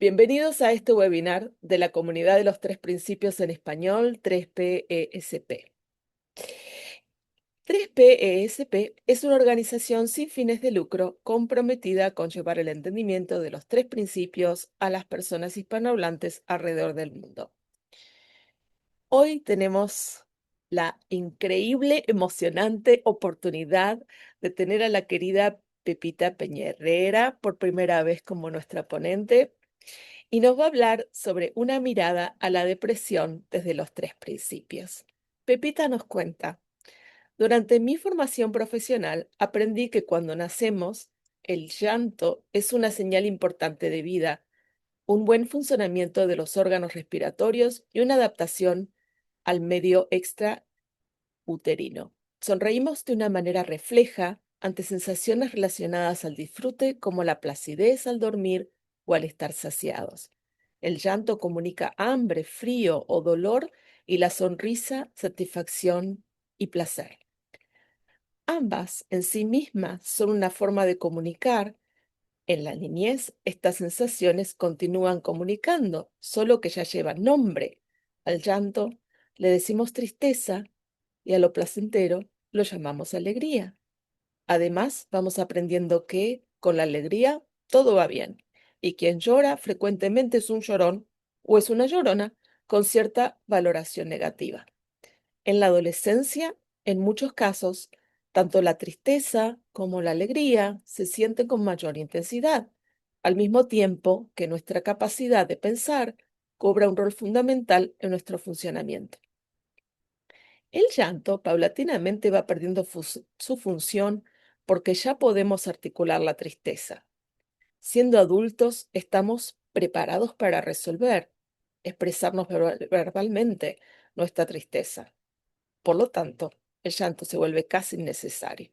Bienvenidos a este webinar de la Comunidad de los Tres Principios en Español, 3PESP. 3PESP es una organización sin fines de lucro comprometida con llevar el entendimiento de los tres principios a las personas hispanohablantes alrededor del mundo. Hoy tenemos la increíble, emocionante oportunidad de tener a la querida Pepita Peña Herrera por primera vez como nuestra ponente y nos va a hablar sobre una mirada a la depresión desde los tres principios. Pepita nos cuenta: durante mi formación profesional aprendí que cuando nacemos, el llanto es una señal importante de vida, un buen funcionamiento de los órganos respiratorios y una adaptación al medio extrauterino. Sonreímos de una manera refleja ante sensaciones relacionadas al disfrute como la placidez al dormir o al estar saciados. El llanto comunica hambre, frío o dolor, y la sonrisa, satisfacción y placer. Ambas en sí mismas son una forma de comunicar. En la niñez, estas sensaciones continúan comunicando, solo que ya llevan nombre. Al llanto le decimos tristeza y a lo placentero lo llamamos alegría. Además, vamos aprendiendo que con la alegría todo va bien, y quien llora frecuentemente es un llorón o es una llorona con cierta valoración negativa. En la adolescencia, en muchos casos, tanto la tristeza como la alegría se sienten con mayor intensidad, al mismo tiempo que nuestra capacidad de pensar cobra un rol fundamental en nuestro funcionamiento. El llanto paulatinamente va perdiendo su función porque ya podemos articular la tristeza. Siendo adultos, estamos preparados para resolver, expresarnos verbalmente nuestra tristeza. Por lo tanto, el llanto se vuelve casi innecesario.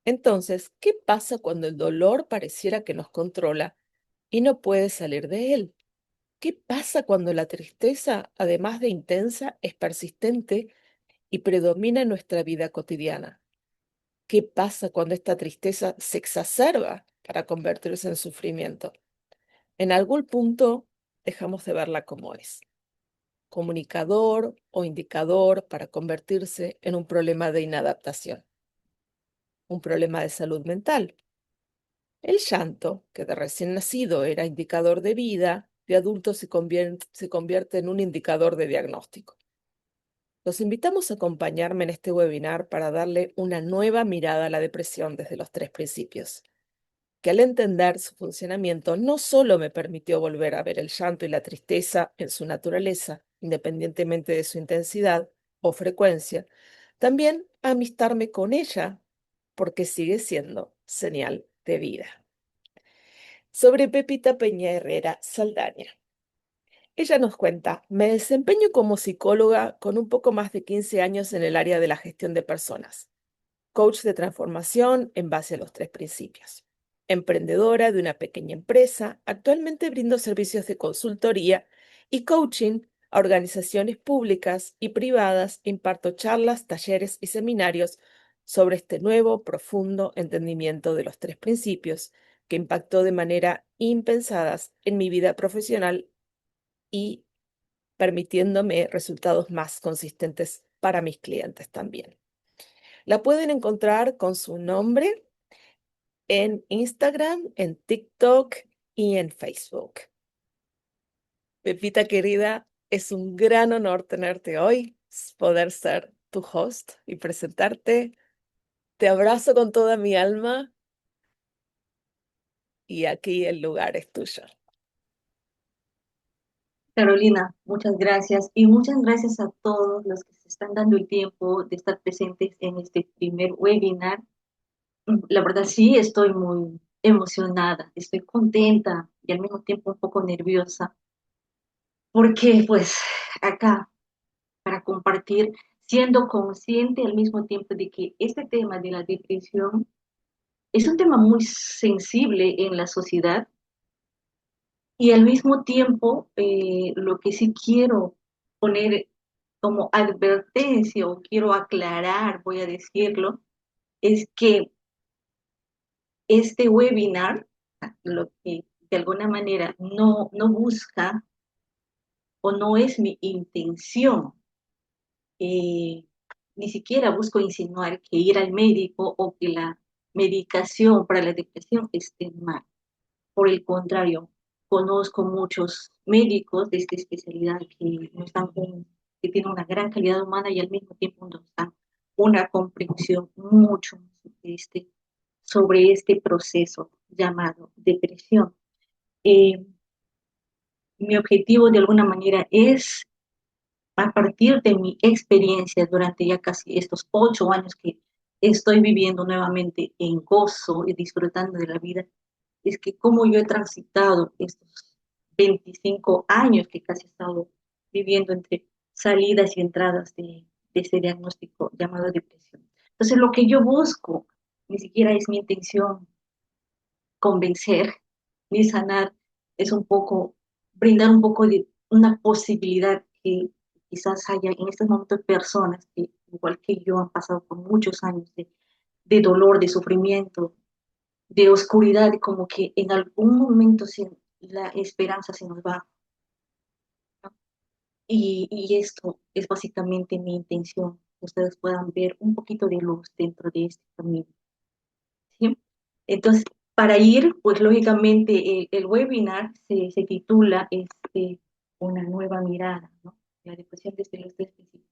Entonces, ¿qué pasa cuando el dolor pareciera que nos controla y no puede salir de él? ¿Qué pasa cuando la tristeza, además de intensa, es persistente y predomina en nuestra vida cotidiana? ¿Qué pasa cuando esta tristeza se exacerba para convertirse en sufrimiento? En algún punto dejamos de verla como es, comunicador o indicador para convertirse en un problema de inadaptación, un problema de salud mental. El llanto, que de recién nacido era indicador de vida, de adulto se convierte en un indicador de diagnóstico. Los invitamos a acompañarme en este webinar para darle una nueva mirada a la depresión desde los tres principios, que al entender su funcionamiento no solo me permitió volver a ver el llanto y la tristeza en su naturaleza, independientemente de su intensidad o frecuencia, también amistarme con ella, porque sigue siendo señal de vida. Sobre Pepita Peña Herrera Saldaña. Ella nos cuenta: me desempeño como psicóloga con un poco más de 15 años en el área de la gestión de personas, coach de transformación en base a los tres principios. Emprendedora de una pequeña empresa, actualmente brindo servicios de consultoría y coaching a organizaciones públicas y privadas e imparto charlas, talleres y seminarios sobre este nuevo, profundo entendimiento de los tres principios que impactó de manera impensadas en mi vida profesional y permitiéndome resultados más consistentes para mis clientes también. La pueden encontrar con su nombre en Instagram, en TikTok y en Facebook. Pepita querida, es un gran honor tenerte hoy, poder ser tu host y presentarte. Te abrazo con toda mi alma y aquí el lugar es tuyo. Carolina, muchas gracias y muchas gracias a todos los que se están dando el tiempo de estar presentes en este primer webinar. La verdad sí, estoy muy emocionada, estoy contenta y al mismo tiempo un poco nerviosa porque pues acá para compartir, siendo consciente al mismo tiempo de que este tema de la depresión es un tema muy sensible en la sociedad y al mismo tiempo lo que sí quiero poner como advertencia o quiero aclarar, voy a decirlo, es que este webinar, lo que de alguna manera no busca o no es mi intención, eh, ni siquiera busco insinuar que ir al médico o que la medicación para la depresión esté mal. Por el contrario, conozco muchos médicos de esta especialidad que nos dan que tienen una gran calidad humana y al mismo tiempo nos dan una comprensión mucho este, sobre este proceso llamado depresión. Eh, Mi objetivo de alguna manera es, a partir de mi experiencia durante ya casi estos 8 años que estoy viviendo nuevamente en gozo y disfrutando de la vida, es que como yo he transitado estos 25 años que casi he estado viviendo entre salidas y entradas de ese diagnóstico llamado depresión. Entonces, lo que yo busco, ni siquiera es mi intención convencer ni sanar, es un poco brindar un poco de una posibilidad que quizás haya en estos momentos personas que, igual que yo, han pasado por muchos años de dolor, de sufrimiento, de oscuridad, como que en algún momento la esperanza se nos va. ¿No? Y esto es básicamente mi intención, que ustedes puedan ver un poquito de luz dentro de este camino. ¿Sí? Entonces, para ir, pues lógicamente el webinar se titula Una nueva mirada, ¿no? La depresión desde los tres principios.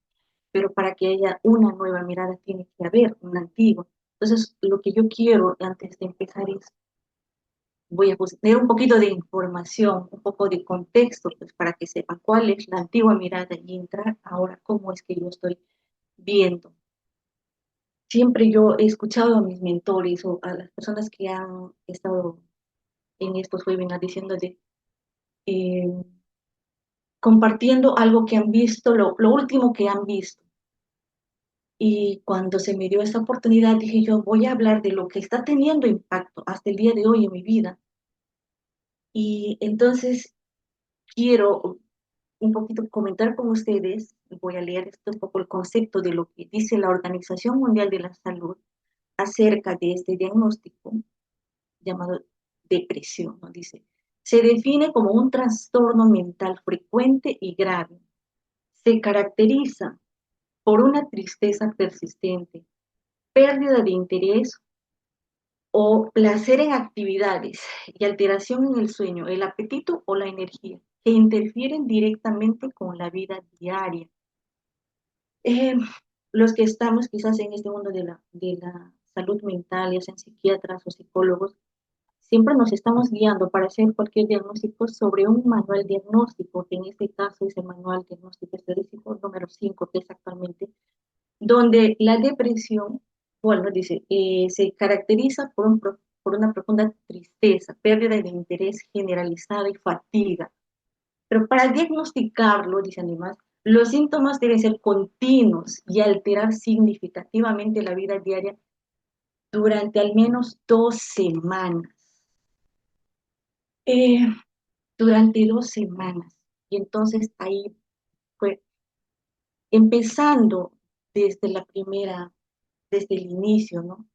Pero para que haya una nueva mirada tiene que haber una antigua. Entonces, lo que yo quiero antes de empezar es, voy a tener un poquito de información, un poco de contexto, pues para que sepan cuál es la antigua mirada y entrar ahora cómo es que yo estoy viendo. Siempre yo he escuchado a mis mentores o a las personas que han estado en estos webinars diciendo eh, compartiendo algo que han visto, lo último que han visto. Y cuando se me dio esta oportunidad, dije yo voy a hablar de lo que está teniendo impacto hasta el día de hoy en mi vida. Y entonces quiero un poquito comentar con ustedes, voy a leer esto un poco el concepto de lo que dice la Organización Mundial de la Salud acerca de este diagnóstico llamado depresión, ¿no? Dice, se define como un trastorno mental frecuente y grave. Se caracteriza por una tristeza persistente, pérdida de interés o placer en actividades y alteración en el sueño, el apetito o la energía, que interfieren directamente con la vida diaria. Eh, los que estamos quizás en este mundo de la salud mental, ya sean psiquiatras o psicólogos, siempre nos estamos guiando para hacer cualquier diagnóstico sobre un manual diagnóstico, que en este caso es el manual diagnóstico estadístico número 5, que es actualmente, donde la depresión, bueno, dice, se caracteriza por una profunda tristeza, pérdida de interés generalizada y fatiga. Pero para diagnosticarlo, dice además, los síntomas deben ser continuos y alterar significativamente la vida diaria durante al menos 2 semanas. Eh, durante 2 semanas. Y entonces ahí fue empezando desde desde el inicio, ¿no?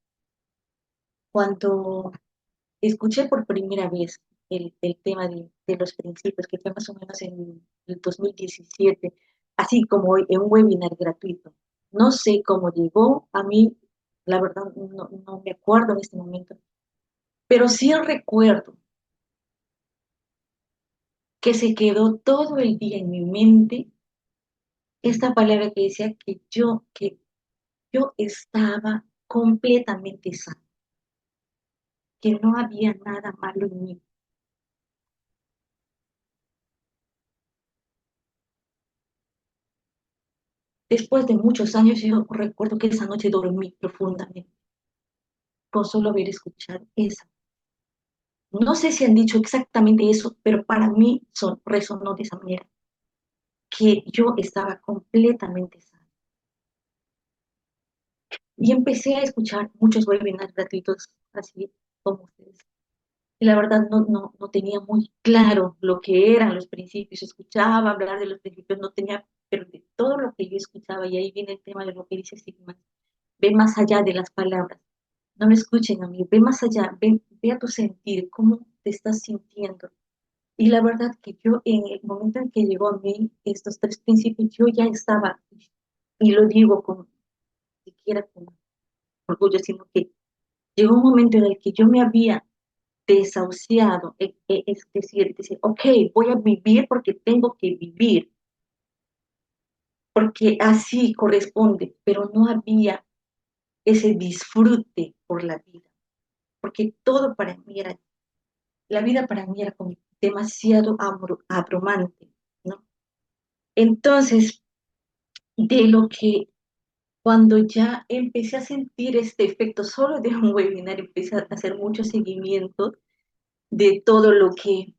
Cuando escuché por primera vez el tema de los principios, que fue más o menos en el 2017, así como en un webinar gratuito. No sé cómo llegó a mí, la verdad no me acuerdo en este momento, pero sí recuerdo que se quedó todo el día en mi mente esta palabra que decía que yo estaba completamente sana, que no había nada malo en mí. Después de muchos años, yo recuerdo que esa noche dormí profundamente con solo haber escuchado esa. No sé si han dicho exactamente eso, pero para mí resonó de esa manera, que yo estaba completamente sana. Y empecé a escuchar muchos webinars gratuitos, así como ustedes. Y la verdad no tenía muy claro lo que eran los principios. Escuchaba hablar de los principios, no tenía, pero de todo lo que yo escuchaba, y ahí viene el tema de lo que dice Sigmund, ve más allá de las palabras, no me escuchen a mí, ve más allá, ve a tu sentir, cómo te estás sintiendo. Y la verdad que yo en el momento en que llegó a mí estos tres principios, yo ya estaba, y lo digo con, ni siquiera con orgullo, sino que llegó un momento en el que yo me había desahuciado, decir, ok, voy a vivir porque tengo que vivir, porque así corresponde, pero no había ese disfrute por la vida, porque todo para mí era, la vida para mí era como demasiado abrumante, ¿no? Entonces, de lo que cuando ya empecé a sentir este efecto solo de un webinar, empecé a hacer mucho seguimiento de todo lo que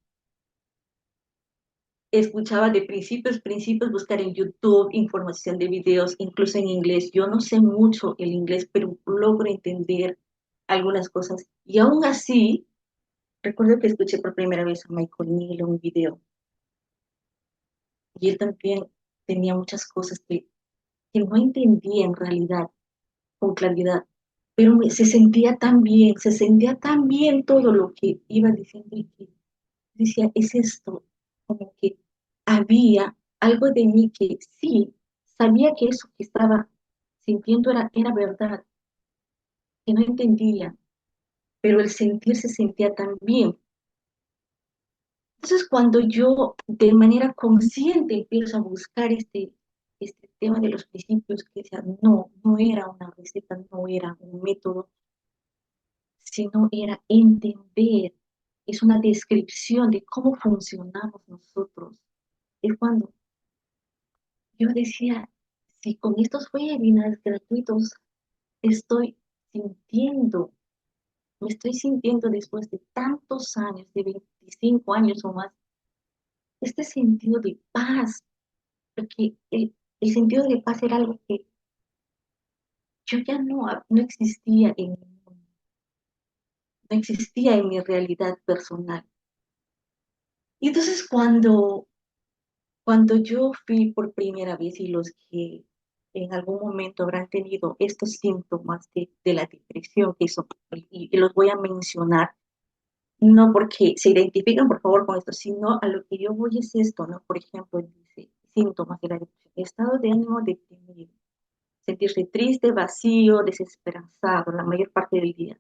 escuchaba de principios, buscar en YouTube información de videos, incluso en inglés. Yo no sé mucho el inglés, pero logro entender algunas cosas. Y aún así, recuerdo que escuché por primera vez a Michael Neal en un video, y él también tenía muchas cosas que no entendía en realidad, con claridad, pero se sentía tan bien todo lo que iba diciendo y que decía, es esto, como que había algo de mí que sí, sabía que eso que estaba sintiendo era verdad, que no entendía, pero el sentir se sentía tan bien. Entonces, cuando yo de manera consciente empiezo a buscar este tema de los principios, que decía, no, no era una receta, no era un método, sino era entender, es una descripción de cómo funcionamos nosotros. Es cuando yo decía, si con estos webinars gratuitos estoy sintiendo, me estoy sintiendo después de tantos años, de 25 años o más, este sentido de paz, porque el sentido de paz era algo que yo ya no existía en mi mundo, no existía en mi realidad personal. Y entonces cuando yo fui por primera vez y los que en algún momento habrán tenido estos síntomas de la depresión, que son, y los voy a mencionar, no porque se identifican por favor con esto, sino a lo que yo voy es esto, ¿no? Por ejemplo, dice síntomas de la depresión, estado de ánimo deprimido, sentirse triste, vacío, desesperanzado la mayor parte del día,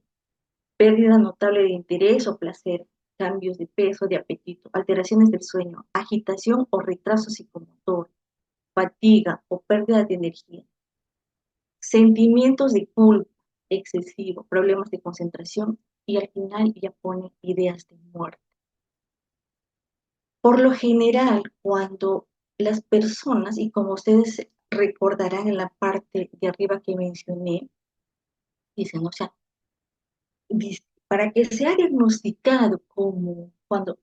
pérdida notable de interés o placer, cambios de peso, de apetito, alteraciones del sueño, agitación o retraso psicomotor, fatiga o pérdida de energía, sentimientos de culpa excesivo, problemas de concentración y al final ya pone ideas de muerte. Por lo general, cuando las personas, y como ustedes recordarán en la parte de arriba que mencioné, dicen, o sea, para que sea diagnosticado como cuando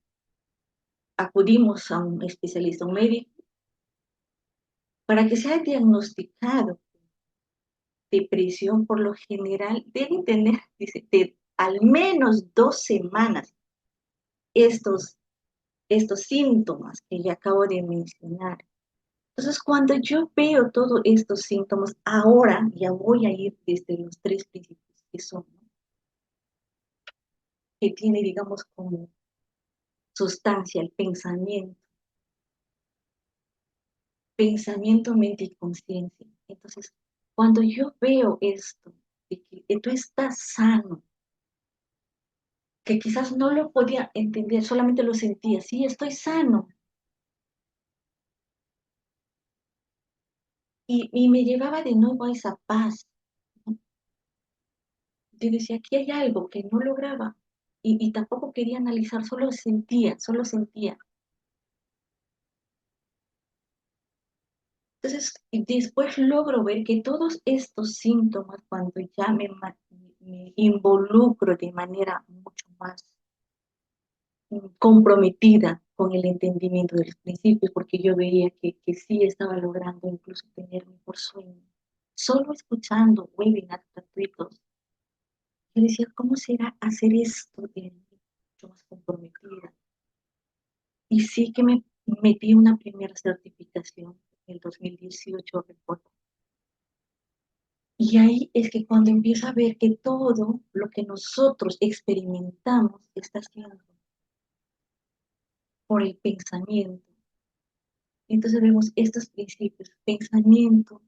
acudimos a un especialista, un médico, para que sea diagnosticado depresión, por lo general deben tener, dice, de al menos 2 semanas estos, estos síntomas que ya acabo de mencionar. Entonces, cuando yo veo todos estos síntomas, ahora ya voy a ir desde los tres principios que son, ¿no? Que tiene, digamos, como sustancia el pensamiento, mente y conciencia. Entonces, cuando yo veo esto, de que tú estás sano, que quizás no lo podía entender, solamente lo sentía, sí, estoy sano. Y me llevaba de nuevo a esa paz, ¿no? Yo decía, aquí hay algo que no lograba y tampoco quería analizar, solo sentía, solo sentía. Entonces, y después logro ver que todos estos síntomas, cuando ya me involucro de manera mucho más comprometida con el entendimiento de los principios, porque yo veía que sí estaba logrando incluso tener mejor sueño. Solo escuchando webinars gratuitos, yo decía, ¿cómo será hacer esto de mucho más comprometida? Y sí que me metí una primera certificación en el 2018, recuerdo. Y ahí es que cuando empiezo a ver que todo lo que nosotros experimentamos está siendo por el pensamiento. Entonces vemos estos principios, pensamiento,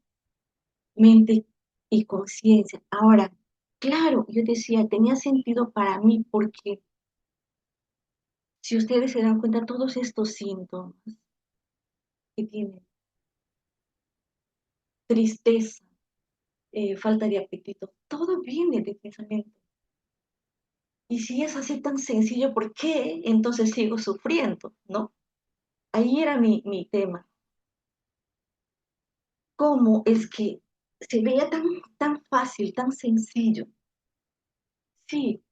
mente y conciencia. Ahora, claro, yo decía, tenía sentido para mí porque si ustedes se dan cuenta, todos estos síntomas que tienen, tristeza, falta de apetito, todo viene del pensamiento. Y si es así tan sencillo, ¿por qué entonces sigo sufriendo? ¿No? Ahí era mi tema. ¿Cómo es que se veía tan fácil, tan sencillo? Sí,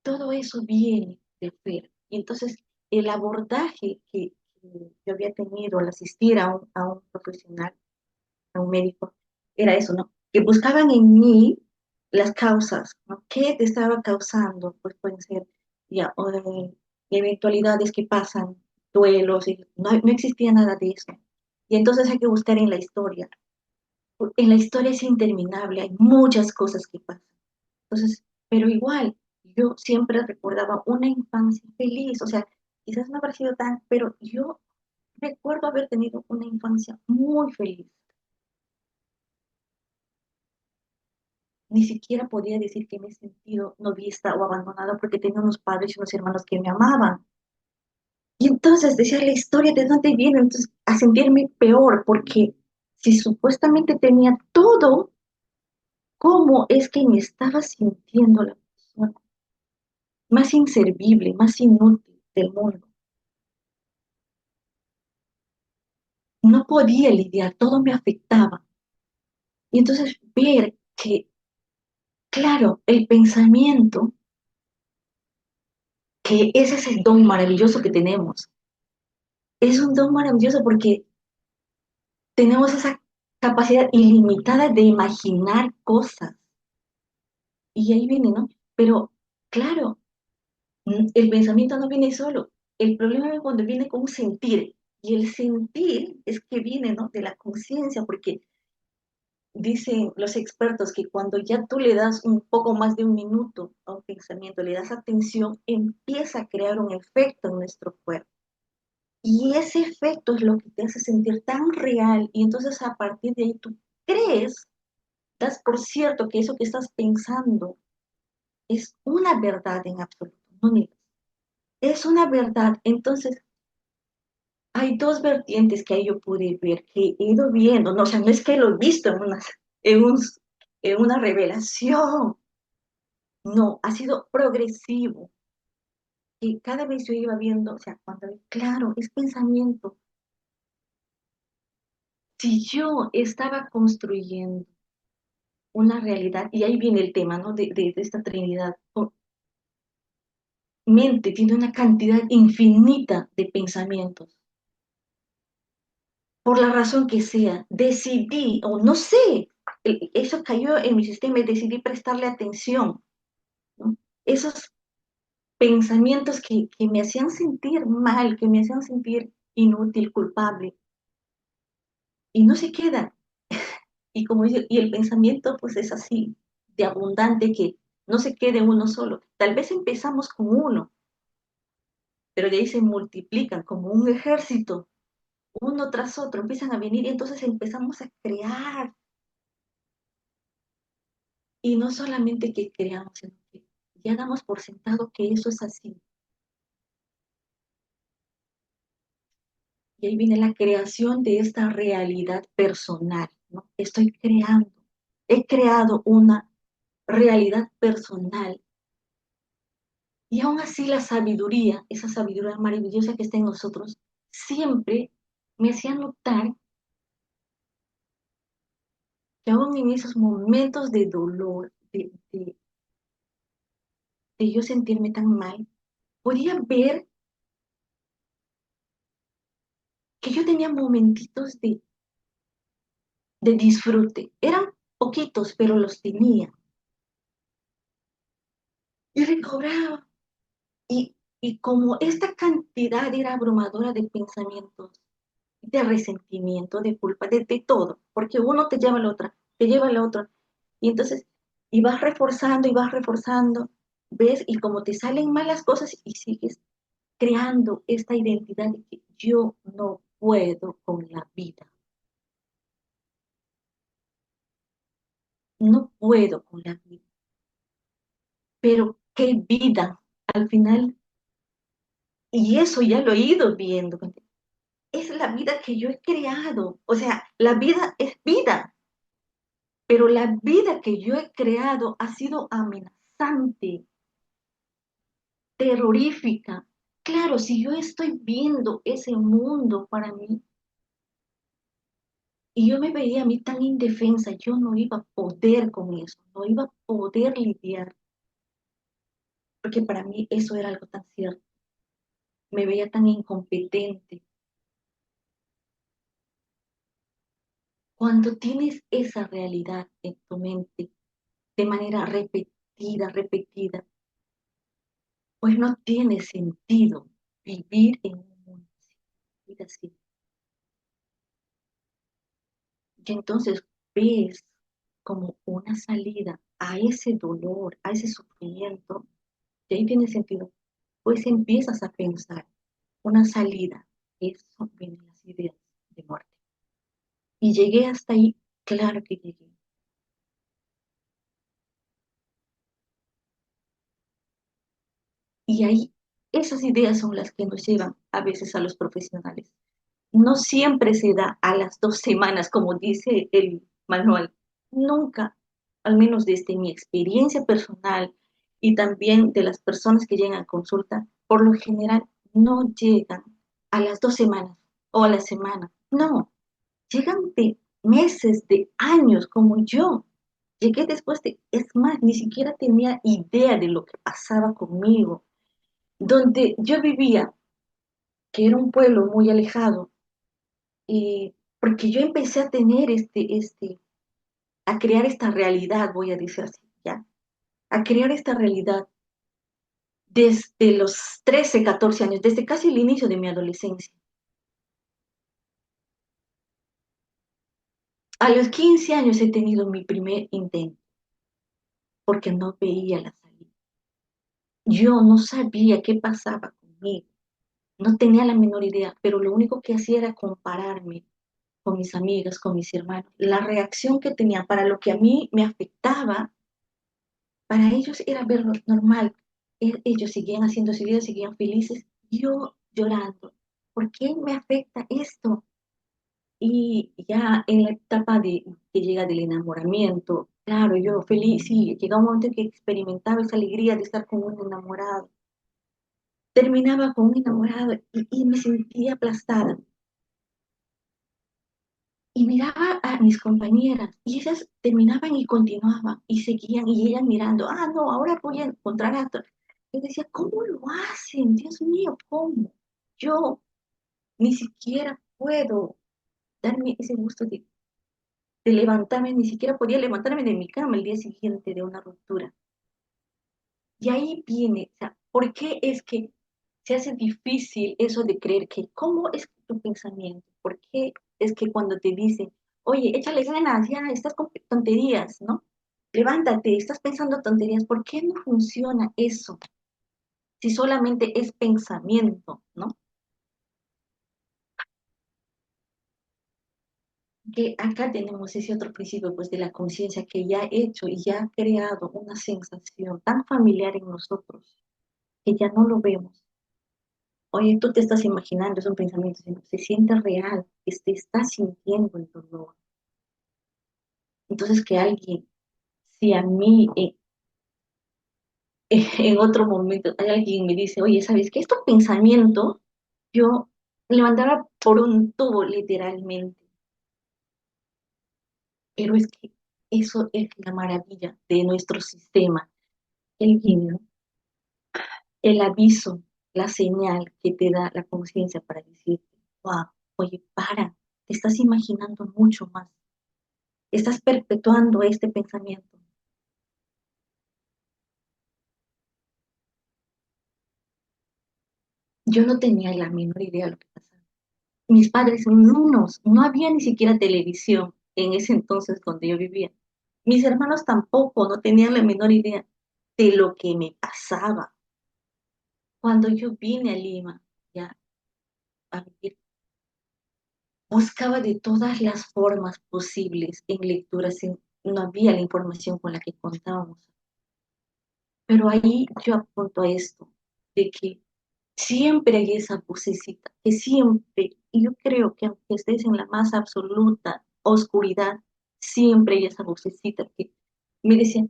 todo eso viene de fuera. Y entonces el abordaje que yo había tenido al asistir a un profesional, a un médico, era eso, ¿no? Que buscaban en mí las causas, ¿no? ¿Qué te estaba causando? Pues pueden ser ya, eventualidades que pasan, duelos, y no existía nada de eso. Y entonces hay que buscar en la historia. En la historia es interminable, hay muchas cosas que pasan. Entonces, pero igual, yo siempre recordaba una infancia feliz, o sea, quizás no habrá sido tan, pero yo recuerdo haber tenido una infancia muy feliz. Ni siquiera podía decir que me he sentido no vista o abandonada porque tenía unos padres y unos hermanos que me amaban. Y entonces decía la historia de dónde viene, entonces a sentirme peor porque si supuestamente tenía todo, ¿cómo es que me estaba sintiendo la persona más inservible, más inútil del mundo? No podía lidiar, todo me afectaba. Y entonces ver que, claro, el pensamiento, que ese es el don maravilloso que tenemos, es un don maravilloso porque tenemos esa capacidad ilimitada de imaginar cosas. Y ahí viene, ¿no? Pero, claro, el pensamiento no viene solo. El problema es cuando viene con un sentir. Y el sentir es que viene, ¿no? De la conciencia, porque dicen los expertos que cuando ya tú le das un poco más de un minuto a un pensamiento, le das atención, empieza a crear un efecto en nuestro cuerpo. Y ese efecto es lo que te hace sentir tan real. Y entonces a partir de ahí tú crees, das por cierto que eso que estás pensando es una verdad en absoluto. No niegas. Es una verdad. Entonces hay dos vertientes que ahí yo pude ver, que he ido viendo. No, o sea, no es que lo he visto en, un, en una revelación. No, ha sido progresivo. Y cada vez yo iba viendo, o sea, cuando, claro, es pensamiento. Si yo estaba construyendo una realidad, y ahí viene el tema, ¿no? De esta Trinidad. Mente tiene una cantidad infinita de pensamientos. Por la razón que sea, decidí, o no sé, eso cayó en mi sistema y decidí prestarle atención, ¿no? Esos pensamientos que me hacían sentir mal, que me hacían sentir inútil, culpable, y no se quedan. Y como dice, y el pensamiento pues es así, de abundante que no se quede uno solo. Tal vez empezamos con uno, pero de ahí se multiplican como un ejército, uno tras otro, empiezan a venir y entonces empezamos a crear. Y no solamente que creamos, sino que ya damos por sentado que eso es así. Y ahí viene la creación de esta realidad personal, ¿no? Estoy creando, he creado una realidad personal. Y aún así la sabiduría, esa sabiduría maravillosa que está en nosotros, siempre me hacía notar que aún en esos momentos de dolor, de yo sentirme tan mal, podía ver que yo tenía momentitos de disfrute. Eran poquitos, pero los tenía. Y recobraba. Y como esta cantidad era abrumadora de pensamientos, de resentimiento, de culpa, de todo, porque uno te lleva a la otra, te lleva a la otra. Y entonces, y vas reforzando, ves, y como te salen malas cosas y sigues creando esta identidad de que yo no puedo con la vida, no puedo con la vida, pero qué vida al final, y eso ya lo he ido viendo, es la vida que yo he creado, o sea, la vida es vida, pero la vida que yo he creado ha sido amenazante, terrorífica. Claro, si yo estoy viendo ese mundo para mí y yo me veía a mí tan indefensa, yo no iba a poder con eso, no iba a poder lidiar, porque para mí eso era algo tan cierto. Me veía tan incompetente. Cuando tienes esa realidad en tu mente de manera repetida, repetida, pues no tiene sentido vivir en un mundo así, vivir así. Y entonces ves como una salida a ese dolor, a ese sufrimiento, y ahí tiene sentido. Pues empiezas a pensar una salida. Eso vienen las ideas de muerte. Y llegué hasta ahí, claro que llegué. Y ahí esas ideas son las que nos llevan a veces a los profesionales. No siempre se da a las 2 semanas, como dice el manual. Nunca, al menos desde mi experiencia personal y también de las personas que llegan a consulta, por lo general no llegan a las 2 semanas o a la semana. No, llegan de meses, de años, como yo. Llegué después de, es más, ni siquiera tenía idea de lo que pasaba conmigo. Donde yo vivía, que era un pueblo muy alejado, porque yo empecé a tener a crear esta realidad, voy a decir así, ¿ya? A crear esta realidad desde los 13, 14 años, desde casi el inicio de mi adolescencia. A los 15 años he tenido mi primer intento, porque no veía la salida. Yo no sabía qué pasaba conmigo, no tenía la menor idea, pero lo único que hacía era compararme con mis amigas, con mis hermanos. La reacción que tenían para lo que a mí me afectaba, para ellos era verlo normal. Ellos seguían haciendo su vida, seguían felices. Yo llorando. ¿Por qué me afecta esto? Y ya en la etapa que llega del enamoramiento, claro, yo feliz, sí, llega un momento en que experimentaba esa alegría de estar con un enamorado. Terminaba con un enamorado y me sentía aplastada. Y miraba a mis compañeras y ellas terminaban y continuaban y seguían y ellas mirando, ah, no, ahora voy a encontrar a... Yo decía, ¿cómo lo hacen? Dios mío, ¿cómo? Yo ni siquiera puedo darme ese gusto de levantarme, ni siquiera podía levantarme de mi cama el día siguiente de una ruptura. Y ahí viene, o sea, ¿por qué es que se hace difícil eso de creer que cómo es tu pensamiento? ¿Por qué es que cuando te dicen, oye, échale ganas, ya estás con tonterías, ¿no? Levántate, estás pensando tonterías, ¿por qué no funciona eso? Si solamente es pensamiento, ¿no? Que acá tenemos ese otro principio, pues, de la conciencia que ya ha hecho y ya ha creado una sensación tan familiar en nosotros que ya no lo vemos. Oye, tú te estás imaginando, es un pensamiento, sino se siente real, que te estás sintiendo el dolor. Entonces, que alguien, si a mí en otro momento hay alguien me dice, oye, ¿sabes qué? Estos pensamientos, yo me levantaba por un tubo, literalmente. Pero es que eso es la maravilla de nuestro sistema, el yin, ¿no? El aviso, la señal que te da la conciencia para decirte, wow, oye, para, te estás imaginando mucho más. Estás perpetuando este pensamiento. Yo no tenía la menor idea de lo que pasaba. Mis padres, no había ni siquiera televisión en ese entonces donde yo vivía. Mis hermanos tampoco, no tenían la menor idea de lo que me pasaba. Cuando yo vine a Lima, ya a vivir, buscaba de todas las formas posibles en lecturas, no había la información con la que contábamos. Pero ahí yo apunto a esto, de que siempre hay esa vocecita, que siempre, y yo creo que aunque estés en la más absoluta oscuridad, siempre hay esa vocecita que me decía,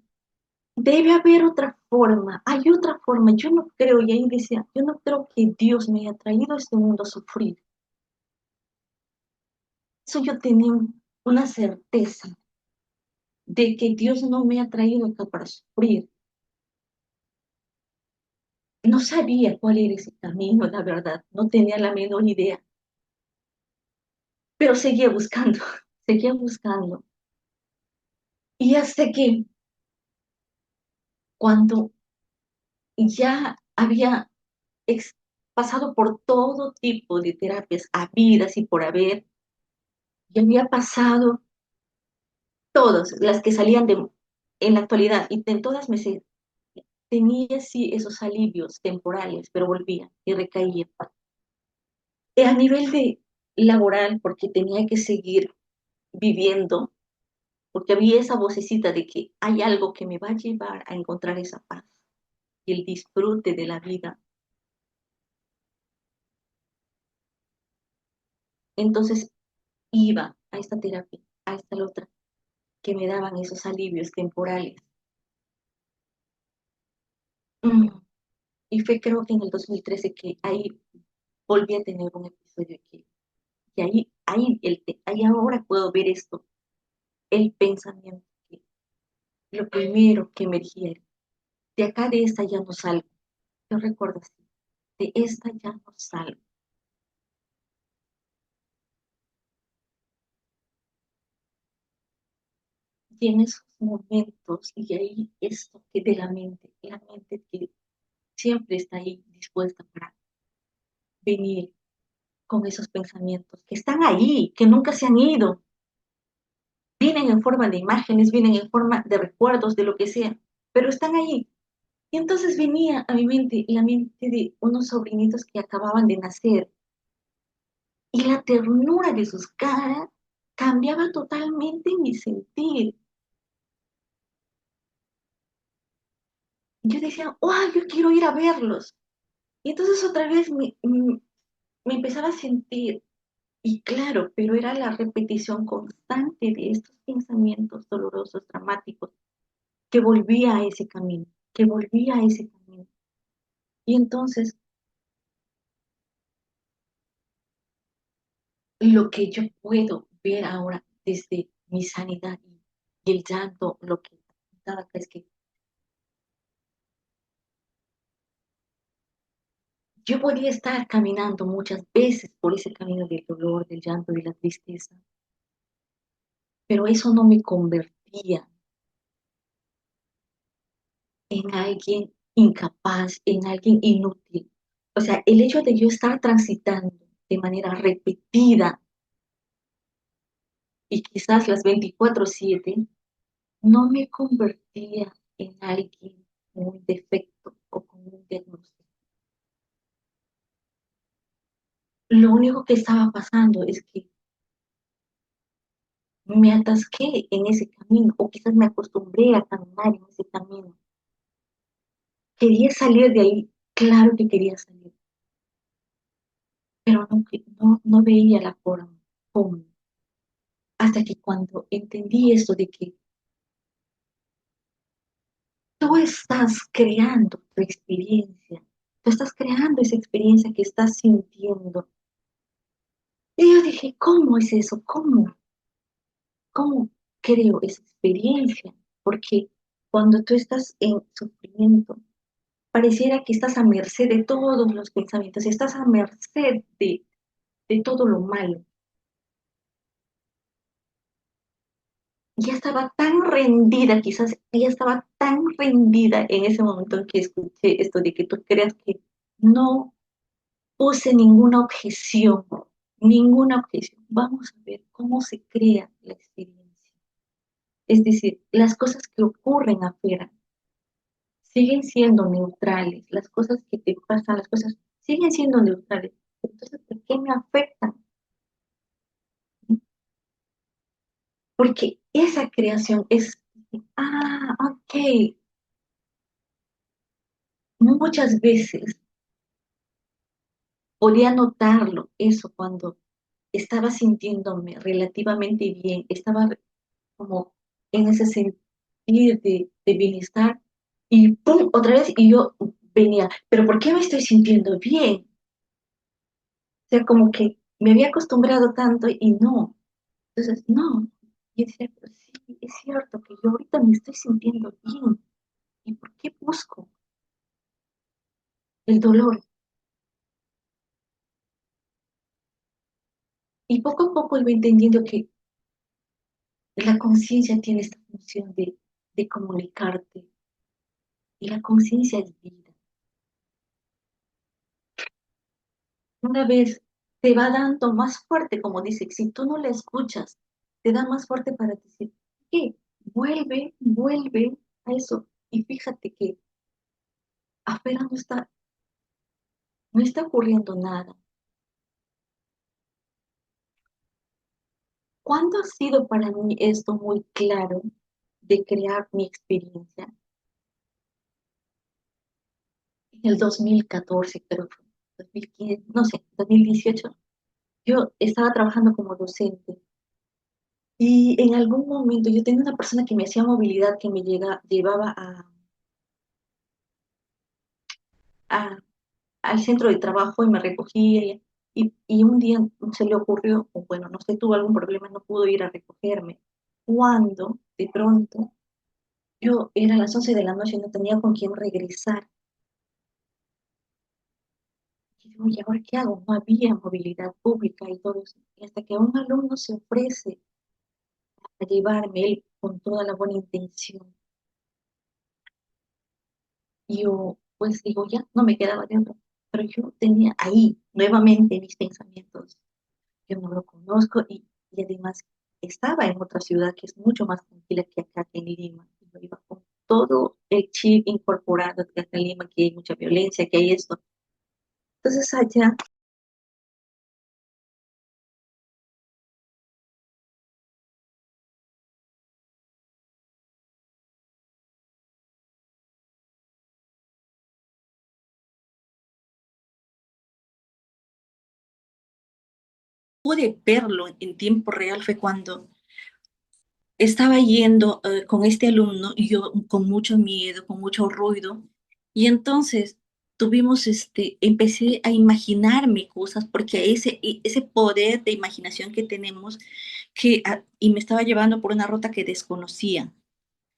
debe haber otra forma, hay otra forma, yo no creo, y ahí decía, yo no creo que Dios me haya traído a este mundo a sufrir. Eso yo tenía una certeza de que Dios no me ha traído acá para sufrir. No sabía cuál era ese camino, la verdad, no tenía la menor idea, pero seguía buscando, seguía buscando. Y hasta que cuando ya había ex- pasado por todo tipo de terapias habidas y por haber, ya había pasado todas las que salían en la actualidad y en todas tenía sí esos alivios temporales, pero volvía y recaía. A nivel de laboral, porque tenía que seguir viviendo, porque había esa vocecita de que hay algo que me va a llevar a encontrar esa paz y el disfrute de la vida. Entonces iba a esta terapia, a esta otra, que me daban esos alivios temporales. Mm. Y fue creo que en el 2013 que ahí volví a tener un episodio que ahí ahora puedo ver esto, el pensamiento, que lo primero que me dijeron, de acá de esta ya no salgo. Yo recuerdo así, de esta ya no salgo. Y en esos momentos, y ahí esto que de la mente que siempre está ahí dispuesta para venir con esos pensamientos que están ahí, que nunca se han ido, vienen en forma de imágenes, vienen en forma de recuerdos, de lo que sea, pero están ahí. Y entonces venía a mi mente la mente de unos sobrinitos que acababan de nacer y la ternura de sus caras cambiaba totalmente mi sentir. Yo decía, ¡oh, yo quiero ir a verlos! Y entonces otra vez me empezaba a sentir, y claro, pero era la repetición constante de estos pensamientos dolorosos, dramáticos, que volvía a ese camino, que volvía a ese camino. Y entonces lo que yo puedo ver ahora desde mi sanidad y el llanto, lo que acá es que yo podía estar caminando muchas veces por ese camino del dolor, del llanto, de la tristeza, pero eso no me convertía en alguien incapaz, en alguien inútil. O sea, el hecho de yo estar transitando de manera repetida y quizás las 24/7 no me convertía en alguien con un defecto o con un diagnóstico. Lo único que estaba pasando es que me atasqué en ese camino o quizás me acostumbré a caminar en ese camino. Quería salir de ahí, claro que quería salir, pero no veía la forma, cómo. Hasta que cuando entendí esto de que tú estás creando tu experiencia, tú estás creando esa experiencia que estás sintiendo. Y yo dije, ¿cómo es eso? ¿Cómo creo esa experiencia? Porque cuando tú estás en sufrimiento, pareciera que estás a merced de todos los pensamientos, estás a merced de todo lo malo. Ya estaba tan rendida, quizás ya estaba tan rendida en ese momento en que escuché esto de que tú creas que no puse ninguna objeción, ninguna objeción. Vamos a ver cómo se crea la experiencia. Es decir, las cosas que ocurren afuera siguen siendo neutrales, las cosas que te pasan, las cosas siguen siendo neutrales. Entonces, ¿por qué me afectan? Porque esa creación es, ok, muchas veces podía notarlo, eso, cuando estaba sintiéndome relativamente bien, estaba como en ese sentir de bienestar, y ¡pum! Otra vez, y yo venía, pero ¿por qué me estoy sintiendo bien? O sea, como que me había acostumbrado tanto y no. Entonces, no. Y decía, pero sí, es cierto que yo ahorita me estoy sintiendo bien. ¿Y por qué busco el dolor? Y poco a poco iba entendiendo que la conciencia tiene esta función de comunicarte. Y la conciencia es vida. Una vez te va dando más fuerte, como dice, si tú no la escuchas, te da más fuerte para decir, ¿qué? Vuelve a eso. Y fíjate que afuera no está ocurriendo nada. ¿Cuándo ha sido para mí esto muy claro de crear mi experiencia? En el 2014, creo que fue, 2015, no sé, 2018. Yo estaba trabajando como docente y en algún momento yo tenía una persona que me hacía movilidad, que llevaba a- al centro de trabajo y me recogía. Y un día se le ocurrió, o bueno, no sé, tuvo algún problema, no pudo ir a recogerme. Cuando de pronto yo era a las 11 de la noche y no tenía con quién regresar. Y digo, ¿y ahora qué hago? No había movilidad pública y todo eso. Y hasta que un alumno se ofrece a llevarme, él con toda la buena intención, y yo pues digo, ya, no me quedaba de otra. Pero yo tenía ahí nuevamente mis pensamientos. Yo no lo conozco y además estaba en otra ciudad que es mucho más tranquila que acá en Lima. Y yo iba con todo el chip incorporado que acá en Lima, que hay mucha violencia, que hay esto. Entonces allá pude verlo en tiempo real fue cuando estaba yendo con este alumno y yo con mucho miedo, con mucho ruido. Y entonces empecé a imaginarme cosas porque ese poder de imaginación que tenemos y me estaba llevando por una ruta que desconocía.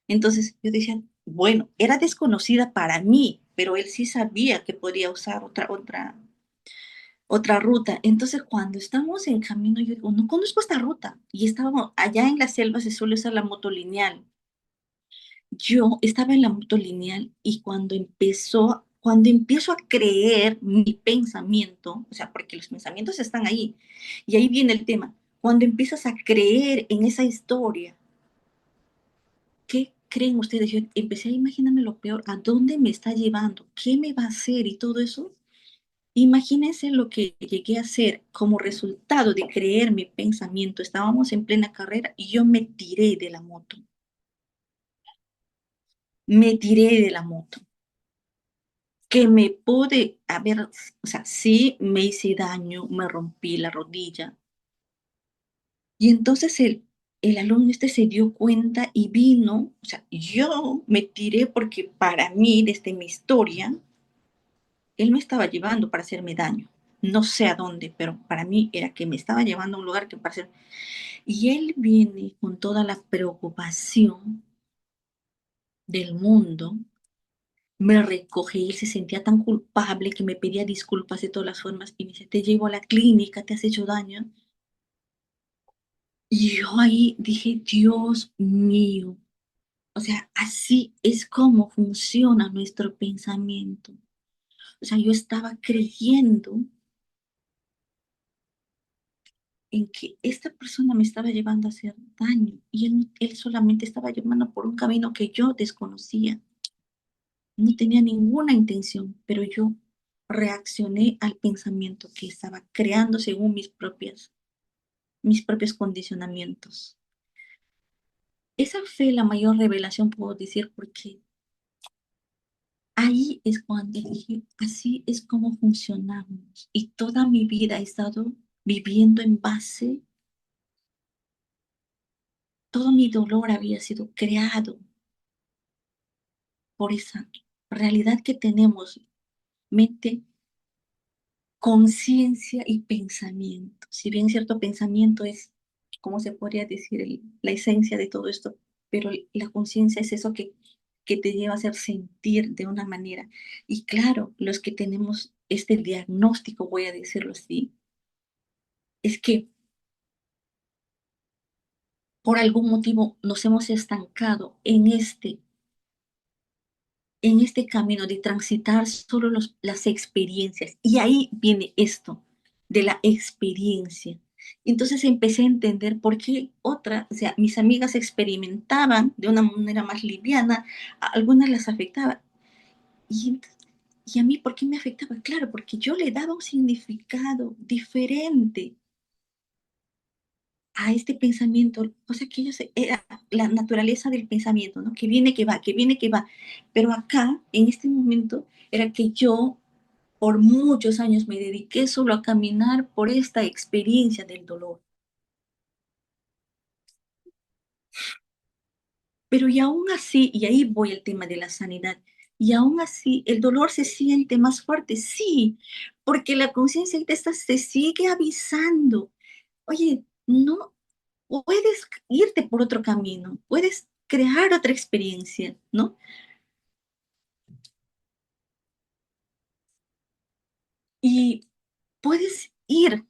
Entonces yo decía, bueno, era desconocida para mí, pero él sí sabía que podía usar otra ruta. Entonces, cuando estamos en camino, yo digo, no conozco esta ruta. Y estábamos allá en la selva, se suele usar la moto lineal. Yo estaba en la moto lineal y cuando empiezo a creer mi pensamiento, o sea, porque los pensamientos están ahí, y ahí viene el tema, cuando empiezas a creer en esa historia, ¿qué creen ustedes? Yo empecé a imaginarme lo peor, ¿a dónde me está llevando? ¿Qué me va a hacer? Y todo eso. Imagínense lo que llegué a hacer como resultado de creer mi pensamiento. Estábamos en plena carrera y yo me tiré de la moto. Me tiré de la moto. Que me pude haber, o sea, sí me hice daño, me rompí la rodilla. Y entonces el alumno este se dio cuenta y vino, o sea, yo me tiré porque para mí, desde mi historia, él me estaba llevando para hacerme daño. No sé a dónde, pero para mí era que me estaba llevando a un lugar que para hacer. Y él viene con toda la preocupación del mundo, me recoge y él se sentía tan culpable que me pedía disculpas de todas las formas y me dice, te llevo a la clínica, te has hecho daño. Y yo ahí dije, Dios mío, o sea, así es como funciona nuestro pensamiento. O sea, yo estaba creyendo en que esta persona me estaba llevando a hacer daño y él solamente estaba llamando por un camino que yo desconocía. No tenía ninguna intención, pero yo reaccioné al pensamiento que estaba creando según mis propios condicionamientos. Esa fue la mayor revelación, puedo decir, porque ahí es cuando dije, así es como funcionamos. Y toda mi vida he estado viviendo en base, todo mi dolor había sido creado por esa realidad que tenemos, mente, conciencia y pensamiento. Si bien cierto pensamiento es, ¿cómo se podría decir? La esencia de todo esto, pero la conciencia es eso que te lleva a hacer sentir de una manera. Y claro, los que tenemos este diagnóstico, voy a decirlo así, es que por algún motivo nos hemos estancado en este camino de transitar solo las experiencias. Y ahí viene esto de la experiencia. Entonces empecé a entender por qué o sea, mis amigas experimentaban de una manera más liviana, a algunas las afectaba. Y, y a mí, ¿por qué me afectaba? Claro, porque yo le daba un significado diferente a este pensamiento, o sea, que ellos, era la naturaleza del pensamiento, ¿no? Que viene, que va, que viene, que va. Pero acá, en este momento, era que yo por muchos años me dediqué solo a caminar por esta experiencia del dolor. Pero y aún así, y ahí voy al tema de la sanidad, y aún así el dolor se siente más fuerte, sí, porque la conciencia de esta se sigue avisando. Oye, no puedes irte por otro camino, puedes crear otra experiencia, ¿no? Y puedes ir,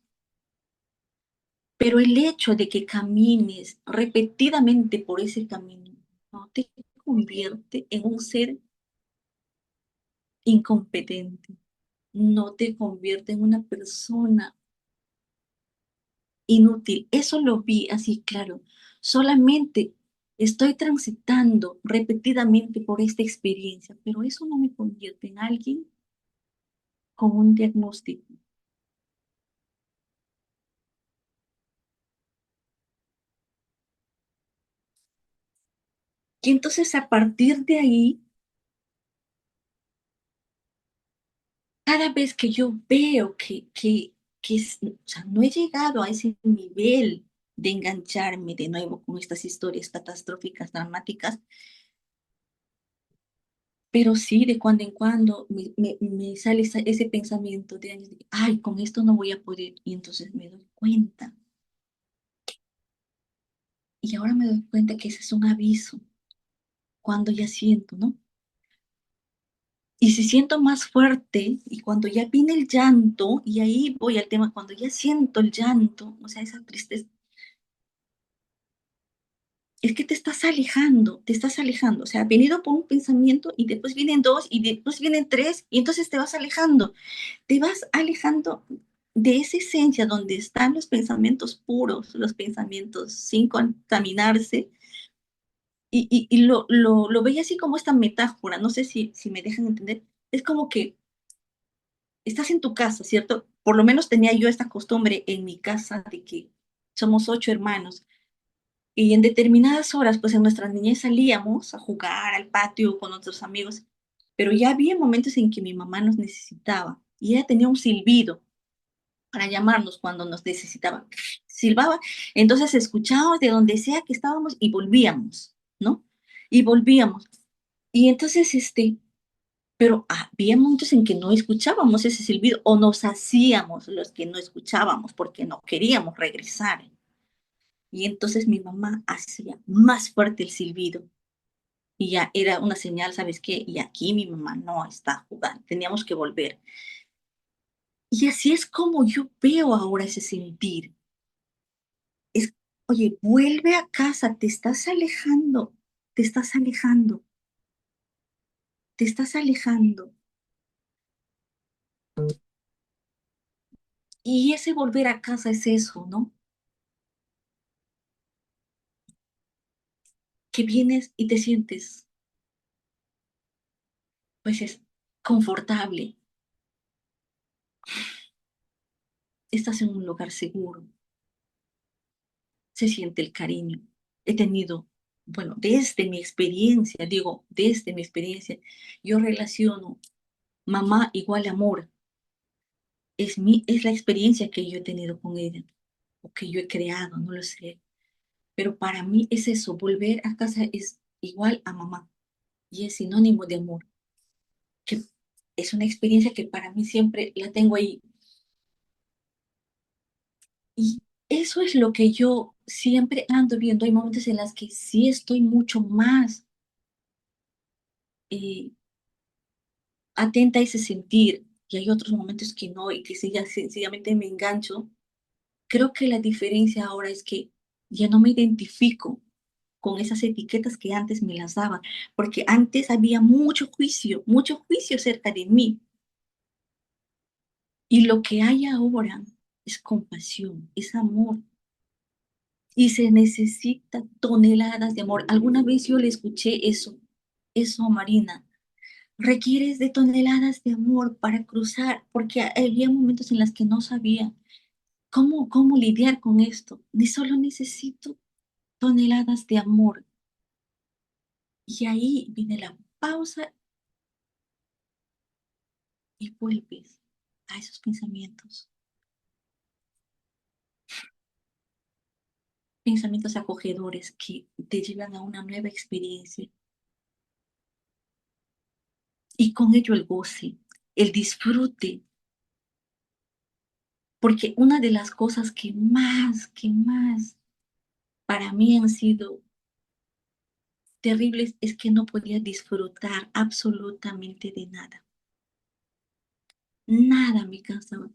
pero el hecho de que camines repetidamente por ese camino no te convierte en un ser incompetente, no te convierte en una persona inútil. Eso lo vi así claro. Solamente estoy transitando repetidamente por esta experiencia, pero eso no me convierte en alguien con un diagnóstico. Y entonces a partir de ahí, cada vez que yo veo o sea, no he llegado a ese nivel de engancharme de nuevo con estas historias catastróficas, dramáticas, pero sí, de cuando en cuando me sale ese pensamiento de, ay, con esto no voy a poder. Y entonces me doy cuenta. Y ahora me doy cuenta que ese es un aviso, cuando ya siento, ¿no? Y si siento más fuerte, y cuando ya viene el llanto, y ahí voy al tema, cuando ya siento el llanto, o sea, esa tristeza, es que te estás alejando, o sea, has venido por un pensamiento y después vienen dos y después vienen tres y entonces te vas alejando de esa esencia donde están los pensamientos puros, los pensamientos sin contaminarse y lo veía así como esta metáfora, no sé si me dejan entender, es como que estás en tu casa, ¿cierto? Por lo menos tenía yo esta costumbre en mi casa de que somos 8 hermanos. Y en determinadas horas, pues en nuestra niñez salíamos a jugar al patio con otros amigos, pero ya había momentos en que mi mamá nos necesitaba y ella tenía un silbido para llamarnos cuando nos necesitaba. Silbaba, entonces escuchábamos de donde sea que estábamos y volvíamos, ¿no? Y volvíamos. Y entonces, pero había momentos en que no escuchábamos ese silbido o nos hacíamos los que no escuchábamos porque no queríamos regresar. Y entonces mi mamá hacía más fuerte el silbido y ya era una señal, ¿sabes qué? Y aquí mi mamá no está jugando, teníamos que volver. Y así es como yo veo ahora ese sentir. Es, oye, vuelve a casa, te estás alejando, te estás alejando, te estás alejando. Y ese volver a casa es eso, ¿no? que vienes y te sientes, pues es confortable, estás en un lugar seguro, se siente el cariño. He tenido, bueno, desde mi experiencia, digo, desde mi experiencia, yo relaciono mamá igual amor. Es la experiencia que yo he tenido con ella, o que yo he creado, no lo sé. Pero para mí es eso, volver a casa es igual a mamá y es sinónimo de amor, que es una experiencia que para mí siempre la tengo ahí. Y eso es lo que yo siempre ando viendo. Hay momentos en los que sí estoy mucho más eh, atenta a ese sentir y hay otros momentos que no y que sí, ya sencillamente me engancho. Creo que la diferencia ahora es que ya no me identifico con esas etiquetas que antes me las daban, porque antes había mucho juicio cerca de mí. Y lo que hay ahora es compasión, es amor. Y se necesita toneladas de amor. Alguna vez yo le escuché eso a Marina. Requieres de toneladas de amor para cruzar, porque había momentos en los que no sabía cómo lidiar con esto. Ni solo necesito toneladas de amor. Y ahí viene la pausa y vuelves a esos pensamientos, pensamientos acogedores que te llevan a una nueva experiencia y con ello el goce, el disfrute, porque una de las cosas que más para mí han sido terribles es que no podía disfrutar absolutamente de nada. Nada me cansaba.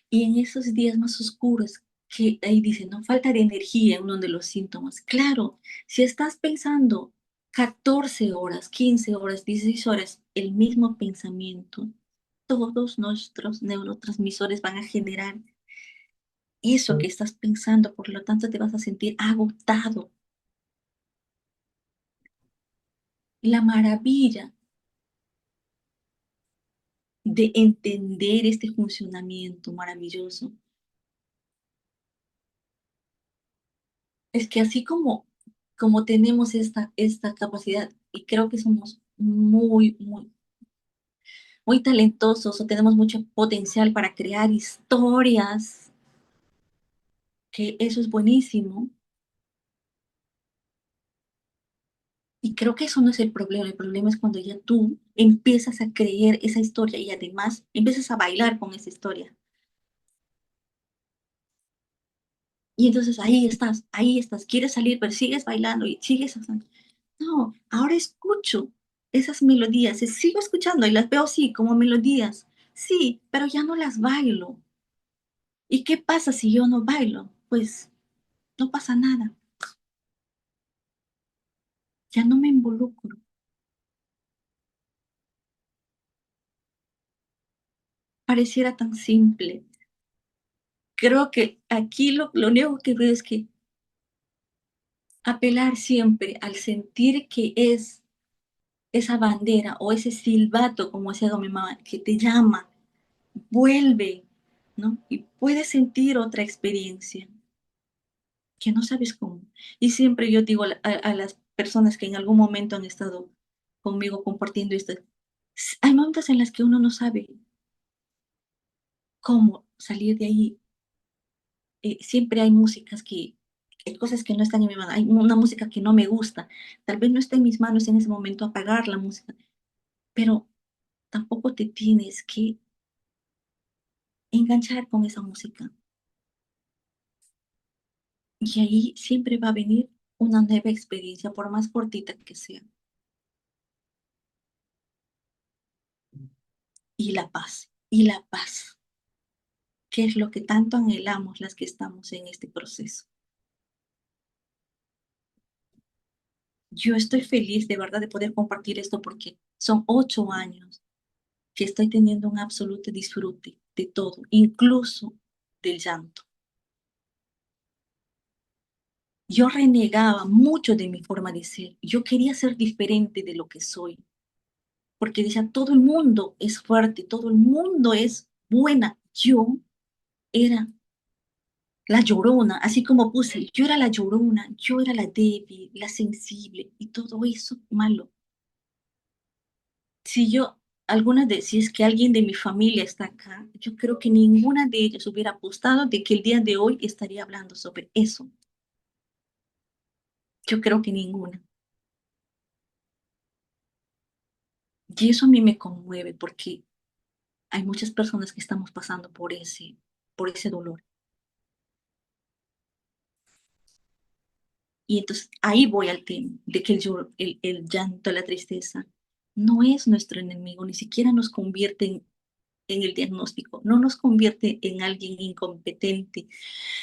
Y en esos días más oscuros, que ahí dicen, no, falta de energía en uno de los síntomas. Claro, si estás pensando 14 horas, 15 horas, 16 horas, el mismo pensamiento, todos nuestros neurotransmisores van a generar eso que estás pensando, por lo tanto te vas a sentir agotado. La maravilla de entender este funcionamiento maravilloso es que así como tenemos esta capacidad, y creo que somos muy talentosos o tenemos mucho potencial para crear historias, que eso es buenísimo. Y creo que eso no es el problema es cuando ya tú empiezas a creer esa historia y además empiezas a bailar con esa historia. Y entonces ahí estás, quieres salir, pero sigues bailando y sigues haciendo. No, ahora escucho esas melodías, sigo escuchando y las veo sí como melodías, sí, pero ya no las bailo. ¿Y qué pasa si yo no bailo? Pues no pasa nada, ya no me involucro. Pareciera tan simple. Creo que aquí lo único que veo es que apelar siempre al sentir que es esa bandera o ese silbato, como decía mi mamá, que te llama, vuelve, ¿no? Y puedes sentir otra experiencia que no sabes cómo. Y siempre yo digo a las personas que en algún momento han estado conmigo compartiendo esto, hay momentos en los que uno no sabe cómo salir de ahí. Siempre hay músicas hay cosas que no están en mi mano, hay una música que no me gusta, tal vez no está en mis manos en ese momento apagar la música, pero tampoco te tienes que enganchar con esa música. Y ahí siempre va a venir una nueva experiencia, por más cortita que sea. Y la paz, que es lo que tanto anhelamos las que estamos en este proceso. Yo estoy feliz de verdad de poder compartir esto porque son 8 años que estoy teniendo un absoluto disfrute de todo, incluso del llanto. Yo renegaba mucho de mi forma de ser. Yo quería ser diferente de lo que soy, porque decía, todo el mundo es fuerte, todo el mundo es buena. Yo era la llorona, así como puse, yo era la llorona, yo era la débil, la sensible y todo eso malo. Si yo, si es que alguien de mi familia está acá, yo creo que ninguna de ellas hubiera apostado de que el día de hoy estaría hablando sobre eso. Yo creo que ninguna. Y eso a mí me conmueve porque hay muchas personas que estamos pasando por ese dolor. Y entonces ahí voy al tema de que el llanto, la tristeza, no es nuestro enemigo, ni siquiera nos convierte en el diagnóstico, no nos convierte en alguien incompetente,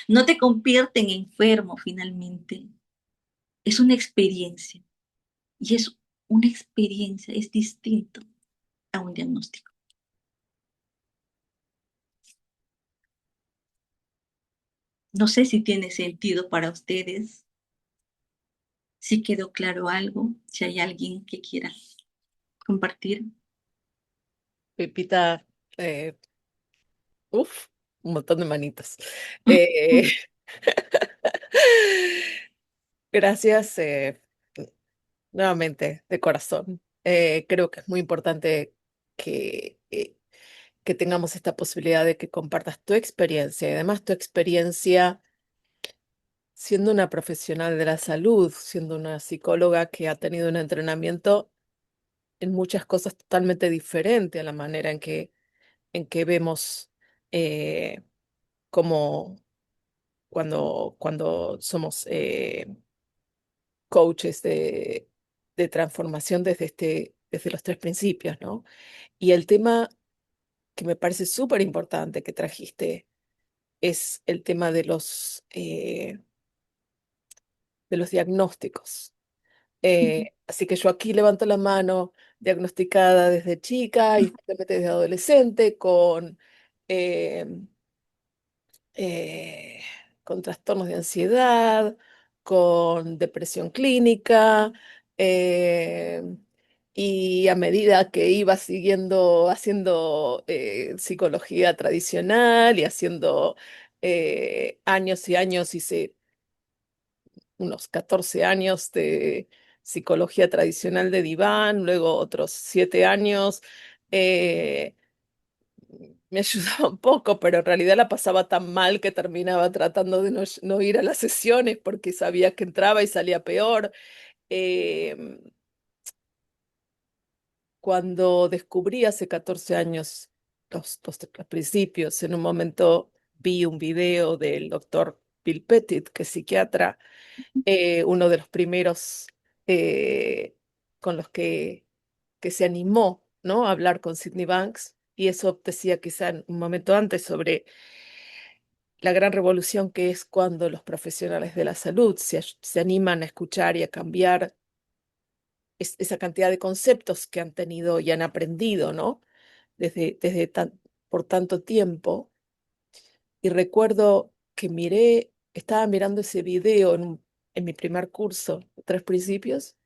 no te convierte en enfermo finalmente. Es una experiencia y es una experiencia, es distinto a un diagnóstico. No sé si tiene sentido para ustedes, si quedó claro algo, si hay alguien que quiera compartir. Pepita, eh, uf, un montón de manitas. Eh, gracias, nuevamente, de corazón. Creo que es muy importante que tengamos esta posibilidad de que compartas tu experiencia y además tu experiencia siendo una profesional de la salud, siendo una psicóloga que ha tenido un entrenamiento en muchas cosas totalmente diferente a la manera en que vemos eh, como cuando somos coaches de transformación desde los tres principios, ¿no? Y el tema que me parece súper importante que trajiste es el tema de los diagnósticos. Así que yo aquí levanto la mano, diagnosticada desde chica y justamente desde adolescente eh, eh, con trastornos de ansiedad, con depresión clínica, eh, y a medida que iba siguiendo haciendo psicología tradicional y haciendo años y años, hice unos 14 años de psicología tradicional de diván, luego otros 7 años. eh, Me ayudaba un poco, pero en realidad la pasaba tan mal que terminaba tratando de no ir a las sesiones porque sabía que entraba y salía peor. Em, Cuando descubrí hace 14 años los principios, en un momento vi un video del doctor Bill Pettit, que es psiquiatra, uno de los primeros eh, con los que se animó, ¿no? A hablar con Sydney Banks, y eso decía quizá en un momento antes sobre la gran revolución que es cuando los profesionales de la salud se animan a escuchar y a cambiar esa cantidad de conceptos que han tenido y han aprendido, ¿no? Por tanto tiempo. Y recuerdo que estaba mirando ese video en mi primer curso, Tres Principios,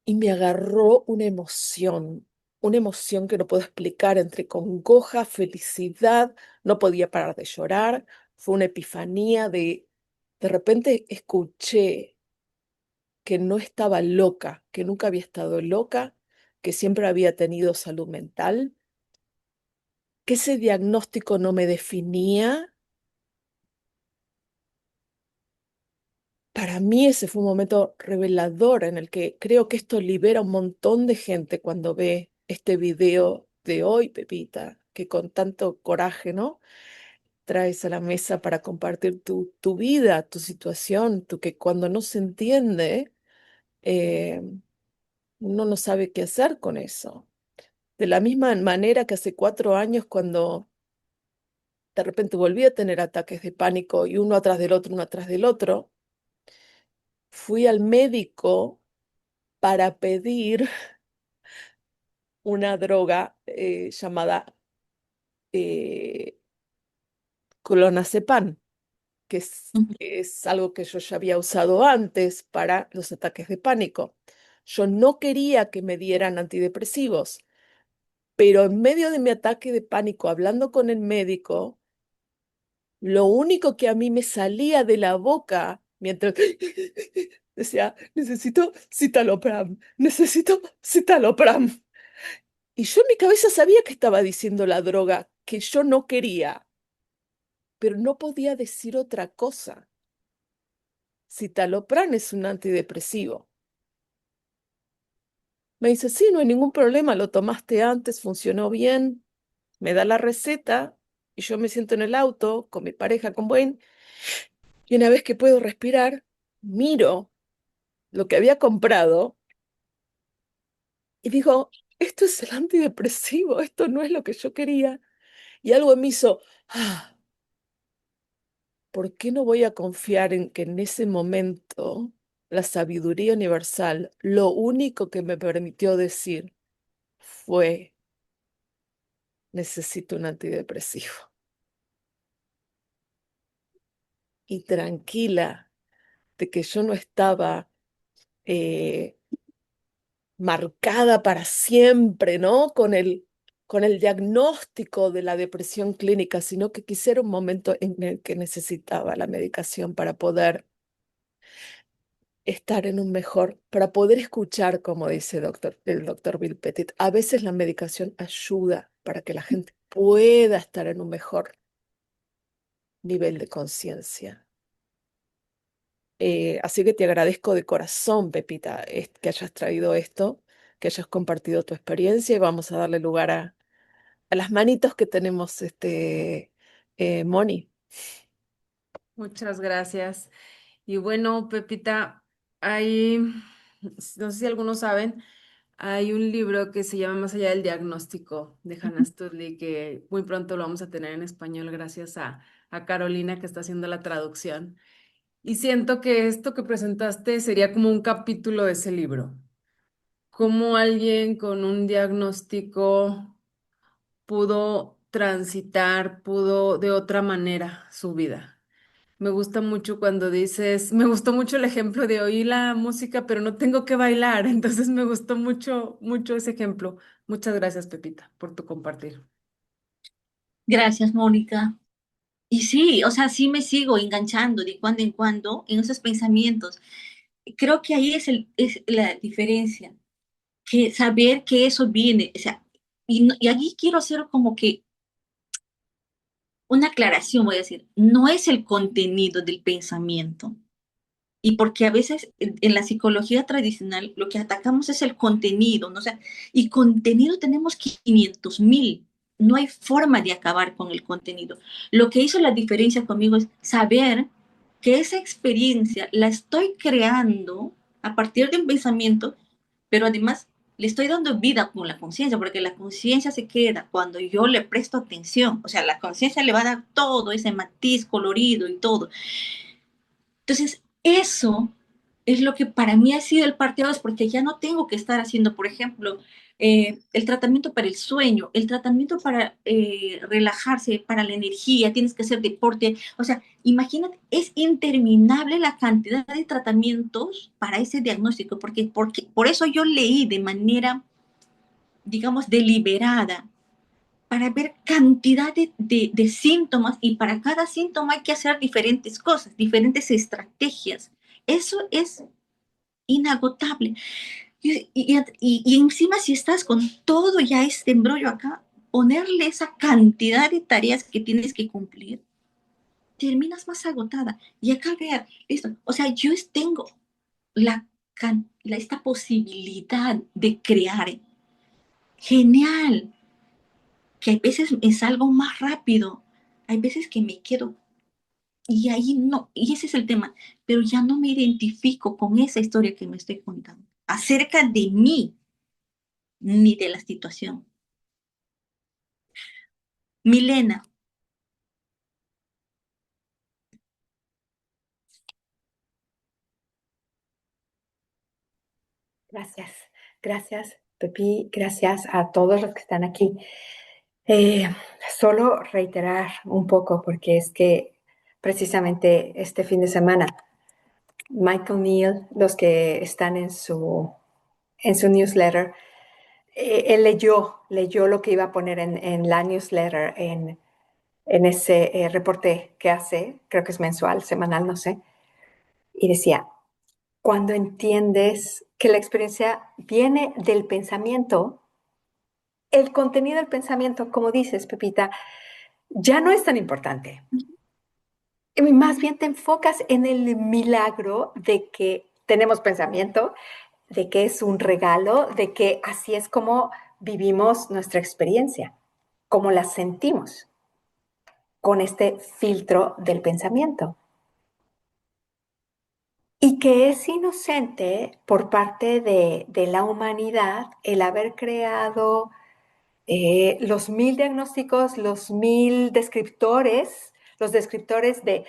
y me agarró una emoción que no puedo explicar, entre congoja, felicidad, no podía parar de llorar, fue una epifanía de repente escuché que no estaba loca, que nunca había estado loca, que siempre había tenido salud mental, que ese diagnóstico no me definía. Para mí ese fue un momento revelador en el que creo que esto libera un montón de gente cuando ve este video de hoy, Pepita, que con tanto coraje, ¿no? Traes a la mesa para compartir tu vida, tu situación, tu que cuando no se entiende, eh, uno no sabe qué hacer con eso. De la misma manera que hace 4 años, cuando de repente volví a tener ataques de pánico y uno atrás del otro, uno atrás del otro, fui al médico para pedir una droga llamada eh, clonazepam. Ujú. que es algo que yo ya había usado antes para los ataques de pánico. Yo no quería que me dieran antidepresivos, pero en medio de mi ataque de pánico, hablando con el médico, lo único que a mí me salía de la boca mientras decía, necesito citalopram, necesito citalopram. Y yo en mi cabeza sabía que estaba diciendo la droga que yo no quería, pero no podía decir otra cosa. Citalopram es un antidepresivo. Me dice, sí, no hay ningún problema, lo tomaste antes, funcionó bien, me da la receta y yo me siento en el auto con mi pareja, con Wayne, y una vez que puedo respirar, miro lo que había comprado y digo, esto es el antidepresivo, esto no es lo que yo quería. Y algo me hizo, ah, ¿por qué no voy a confiar en que en ese momento la sabiduría universal, lo único que me permitió decir fue, necesito un antidepresivo? Y tranquila de que yo no estaba eh, marcada para siempre, ¿no? Con el diagnóstico de la depresión clínica, sino que quisiera un momento en el que necesitaba la medicación para poder estar en un mejor, para poder escuchar, como dice el doctor Bill Pettit. A veces la medicación ayuda para que la gente pueda estar en un mejor nivel de conciencia. Así que te agradezco de corazón, Pepita, que hayas traído esto, que hayas compartido tu experiencia y vamos a darle lugar a las manitos que tenemos, Moni. Muchas gracias. Y bueno, Pepita, hay, no sé si algunos saben, hay un libro que se llama Más allá del diagnóstico de Hannah Studley, que muy pronto lo vamos a tener en español gracias a Carolina que está haciendo la traducción. Y siento que esto que presentaste sería como un capítulo de ese libro. Cómo alguien con un diagnóstico pudo transitar, pudo de otra manera su vida. Me gusta mucho cuando dices, me gustó mucho el ejemplo de oír la música, pero no tengo que bailar. Entonces me gustó mucho, mucho ese ejemplo. Muchas gracias, Pepita, por tu compartir. Gracias, Mónica. Y sí, o sea, sí me sigo enganchando de cuando en cuando en esos pensamientos. Creo que ahí es la diferencia, que saber que eso viene, o sea, y aquí quiero hacer como que una aclaración, voy a decir, no es el contenido del pensamiento. Y porque a veces en la psicología tradicional lo que atacamos es el contenido, ¿no? O sea, y contenido tenemos 500.000. No hay forma de acabar con el contenido. Lo que hizo la diferencia conmigo es saber que esa experiencia la estoy creando a partir de un pensamiento, pero además le estoy dando vida con la conciencia, porque la conciencia se queda cuando yo le presto atención. O sea, la conciencia le va a dar todo ese matiz colorido y todo. Entonces, eso es lo que para mí ha sido el parteaguas, porque ya no tengo que estar haciendo, por ejemplo, el tratamiento para el sueño, el tratamiento para relajarse, para la energía, tienes que hacer deporte. O sea, imagínate, es interminable la cantidad de tratamientos para ese diagnóstico, porque por eso yo leí de manera, digamos, deliberada para ver cantidad de síntomas y para cada síntoma hay que hacer diferentes cosas, diferentes estrategias. Eso es inagotable. Y encima si estás con todo ya este embrollo acá, ponerle esa cantidad de tareas que tienes que cumplir, terminas más agotada. Y acá vean, listo. O sea, yo tengo la, esta posibilidad de crear. Genial, que hay veces es algo más rápido, hay veces que me quedo y ahí no, y ese es el tema, pero ya no me identifico con esa historia que me estoy contando acerca de mí ni de la situación. Milena, Gracias, gracias, Pepi, gracias a todos los que están aquí. Eh, Solo reiterar un poco, porque es que precisamente este fin de semana. Michael Neal, los que están en su newsletter, él leyó lo que iba a poner en la newsletter, en ese reporte que hace, creo que es mensual, semanal, no sé, y decía, cuando entiendes que la experiencia viene del pensamiento, el contenido del pensamiento, como dices, Pepita, ya no es tan importante. Y más bien te enfocas en el milagro de que tenemos pensamiento, de que es un regalo, de que así es como vivimos nuestra experiencia, como la sentimos, con este filtro del pensamiento. Y que es inocente por parte de la humanidad el haber creado los 1000 diagnósticos, los 1000 descriptores, los descriptores de,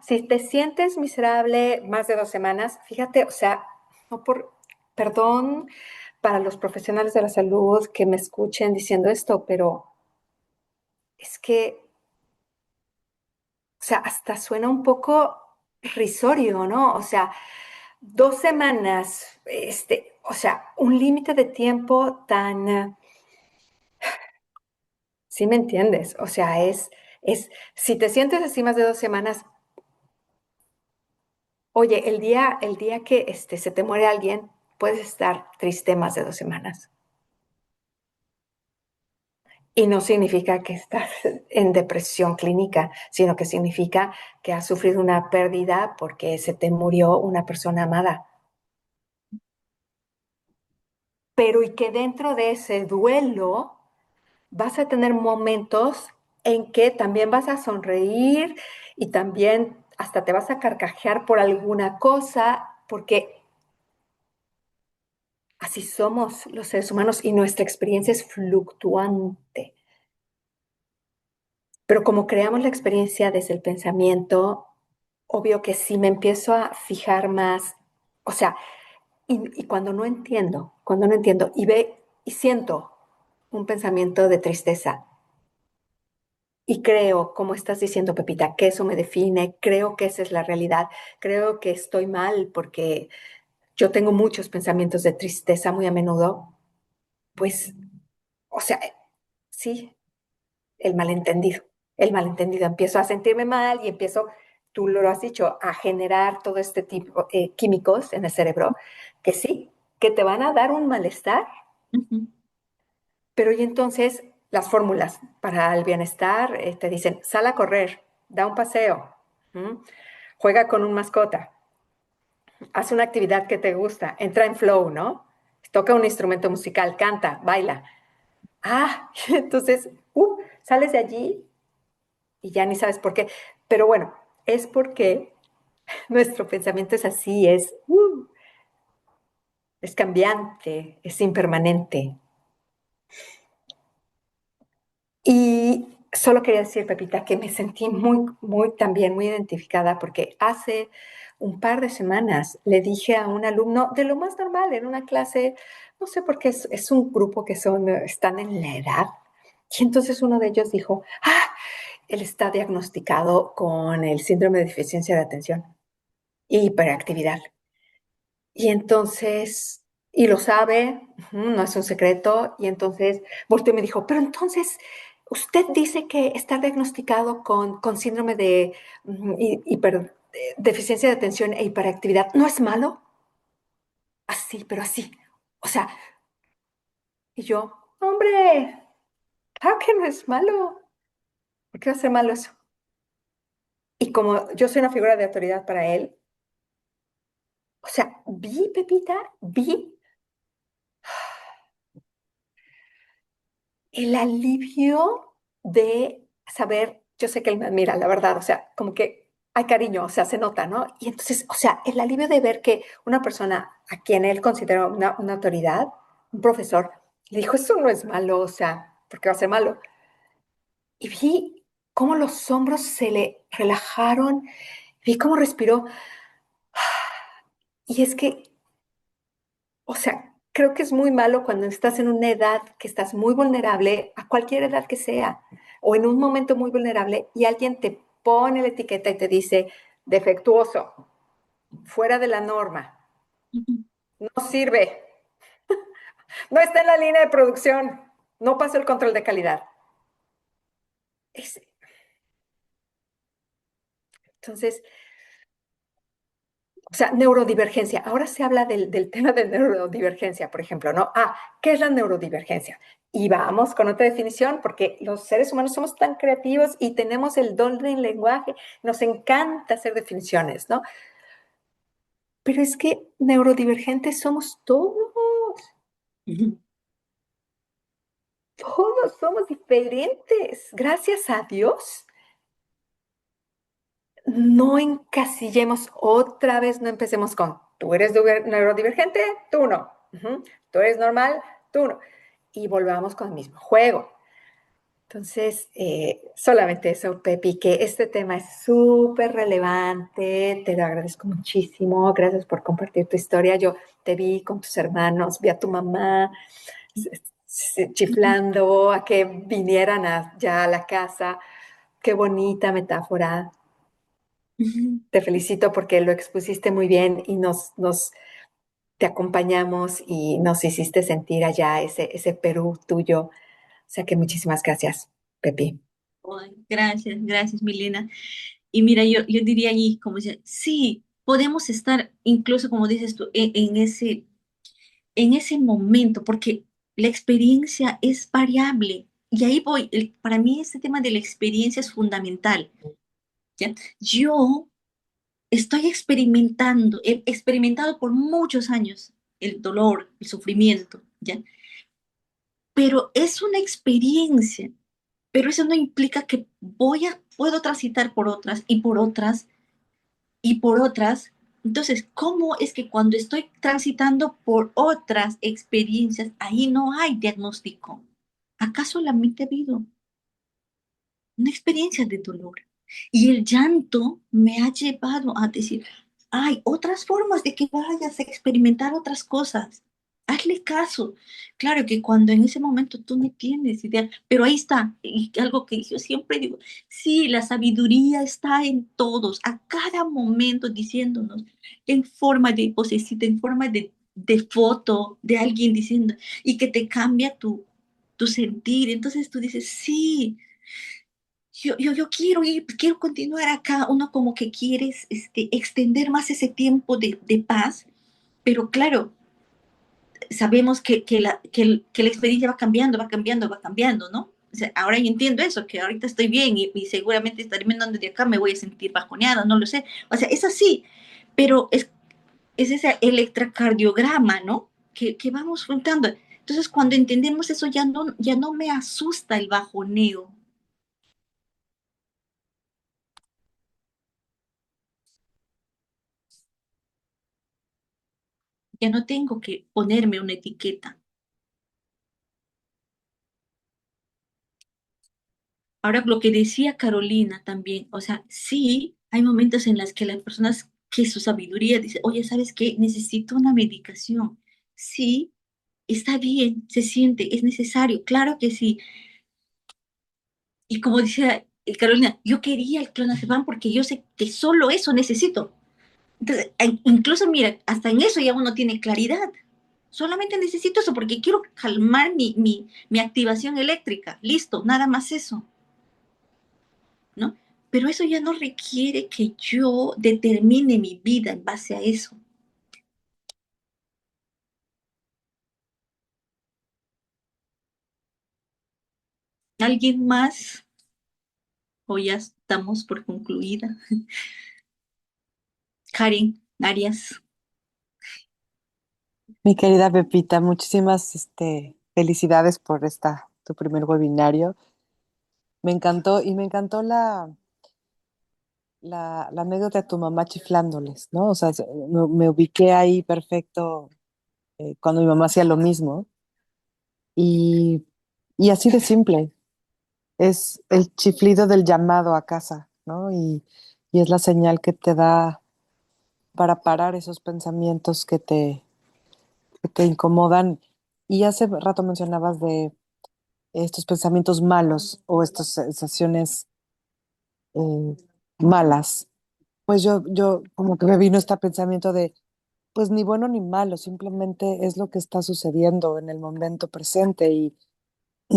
si te sientes miserable más de 2 semanas, fíjate, o sea, no por, perdón para los profesionales de la salud que me escuchen diciendo esto, pero es que, o sea, hasta suena un poco risorio, ¿no? O sea, 2 semanas, o sea, un límite de tiempo tan, ¿sí me entiendes? O sea, si te sientes así más de 2 semanas, oye, el día que se te muere alguien, puedes estar triste más de 2 semanas. Y no significa que estás en depresión clínica, sino que significa que has sufrido una pérdida porque se te murió una persona amada. Pero y que dentro de ese duelo vas a tener momentos en que también vas a sonreír y también hasta te vas a carcajear por alguna cosa, porque así somos los seres humanos y nuestra experiencia es fluctuante. Pero como creamos la experiencia desde el pensamiento, obvio que si me empiezo a fijar más, o sea, y cuando no entiendo y siento un pensamiento de tristeza, y creo, como estás diciendo, Pepita, que eso me define, creo que esa es la realidad, creo que estoy mal porque yo tengo muchos pensamientos de tristeza muy a menudo, pues, o sea, sí, el malentendido, empiezo a sentirme mal y empiezo, tú lo has dicho, a generar todo este tipo de químicos en el cerebro, que sí, que te van a dar un malestar, Ujú. pero y entonces las fórmulas para el bienestar te dicen, sal a correr, da un paseo, ¿m? Juega con un mascota, haz una actividad que te gusta, entra en flow, ¿no? Toca un instrumento musical, canta, baila. Entonces, sales de allí y ya ni sabes por qué. Pero bueno, es porque nuestro pensamiento es así, es cambiante, es impermanente. Y solo quería decir, Pepita, que me sentí muy, muy también, muy identificada, porque hace un par de semanas le dije a un alumno de lo más normal en una clase, no sé por qué es un grupo que están en la edad, y entonces uno de ellos dijo, él está diagnosticado con el síndrome de deficiencia de atención y hiperactividad. Y entonces, y lo sabe, no es un secreto, y entonces volteó y me dijo, pero entonces, usted dice que está diagnosticado con síndrome de deficiencia de atención e hiperactividad, ¿no es malo? Así, pero así. O sea, y yo, hombre, claro que no es malo. ¿Por qué va a ser malo eso? Y como yo soy una figura de autoridad para él, o sea, Pepita, vi el alivio de saber, yo sé que él me admira, la verdad, o sea, como que hay cariño, o sea, se nota, ¿no? Y entonces, o sea, el alivio de ver que una persona a quien él considera una autoridad, un profesor, le dijo, eso no es malo, o sea, ¿por qué va a ser malo? Y vi cómo los hombros se le relajaron, vi cómo respiró. Y es que, o sea, creo que es muy malo cuando estás en una edad que estás muy vulnerable, a cualquier edad que sea, o en un momento muy vulnerable y alguien te pone la etiqueta y te dice defectuoso, fuera de la norma, no sirve, no está en la línea de producción, no pasó el control de calidad. Es- entonces, o sea, neurodivergencia. Ahora se habla del tema de neurodivergencia, por ejemplo, ¿no? ¿Qué es la neurodivergencia? Y vamos con otra definición, porque los seres humanos somos tan creativos y tenemos el don del lenguaje, nos encanta hacer definiciones, ¿no? Pero es que neurodivergentes somos todos, todos somos diferentes, gracias a Dios. No encasillemos otra vez, no empecemos con tú eres neurodivergente, tú no. Tú eres normal, tú no. Y volvamos con el mismo juego. Entonces, solamente eso, Pepi, que este tema es súper relevante, te lo agradezco muchísimo, gracias por compartir tu historia. Yo te vi con tus hermanos, vi a tu mamá chiflando a que vinieran ya a la casa. Qué bonita metáfora. Te felicito porque lo expusiste muy bien y te acompañamos y nos hiciste sentir allá ese Perú tuyo. O sea que muchísimas gracias, Pepi. Ay, gracias, gracias, Milena. Y mira, yo diría allí, como dice, sí, podemos estar incluso, como dices tú, en ese momento, porque la experiencia es variable. Y ahí voy, para mí este tema de la experiencia es fundamental, ¿ya? Yo estoy experimentando, he experimentado por muchos años el dolor, el sufrimiento, ¿ya? Pero es una experiencia, pero eso no implica que puedo transitar por otras y por otras y por otras. Entonces, ¿cómo es que cuando estoy transitando por otras experiencias, ahí no hay diagnóstico? Acá solamente ha habido una experiencia de dolor. Y el llanto me ha llevado a decir, hay otras formas de que vayas a experimentar otras cosas. Hazle caso. Claro que cuando en ese momento tú no tienes idea, pero ahí está, y algo que yo siempre digo, sí, la sabiduría está en todos, a cada momento diciéndonos, en forma de vocecita, en forma de foto de alguien diciendo, y que te cambia tu sentir. Entonces tú dices, sí, yo quiero ir, quiero continuar acá, uno como que quieres extender más ese tiempo de paz, pero claro, sabemos que la experiencia va cambiando, va cambiando, va cambiando, ¿no? O sea, ahora yo entiendo eso, que ahorita estoy bien y seguramente estaré andando de acá, me voy a sentir bajoneada, no lo sé. O sea, es así, pero es ese electrocardiograma, ¿no? Que vamos juntando. Entonces, cuando entendemos eso, ya no me asusta el bajoneo. Ya no tengo que ponerme una etiqueta. Ahora, lo que decía Carolina también, o sea, sí, hay momentos en los que las personas que su sabiduría dice, oye, ¿sabes qué? Necesito una medicación. Sí, está bien, se siente, es necesario, claro que sí. Y como decía Carolina, yo quería el clonazepam porque yo sé que solo eso necesito. Entonces, incluso, mira, hasta en eso ya uno tiene claridad. Solamente necesito eso porque quiero calmar mi activación eléctrica. Listo, nada más eso. ¿No? Pero eso ya no requiere que yo determine mi vida en base a eso. ¿Alguien más? O ya estamos por concluida. Karen Arias. Mi querida Pepita, muchísimas felicidades por tu primer webinario. Me encantó y me encantó la anécdota de tu mamá chiflándoles, ¿no? O sea, me ubiqué ahí perfecto cuando mi mamá hacía lo mismo y, y así de simple, es el chiflido del llamado a casa, ¿no? Y es la señal que te da para parar esos pensamientos que te incomodan. Y hace rato mencionabas de estos pensamientos malos o estas sensaciones malas, pues yo como que me vino este pensamiento de, pues ni bueno ni malo, simplemente es lo que está sucediendo en el momento presente y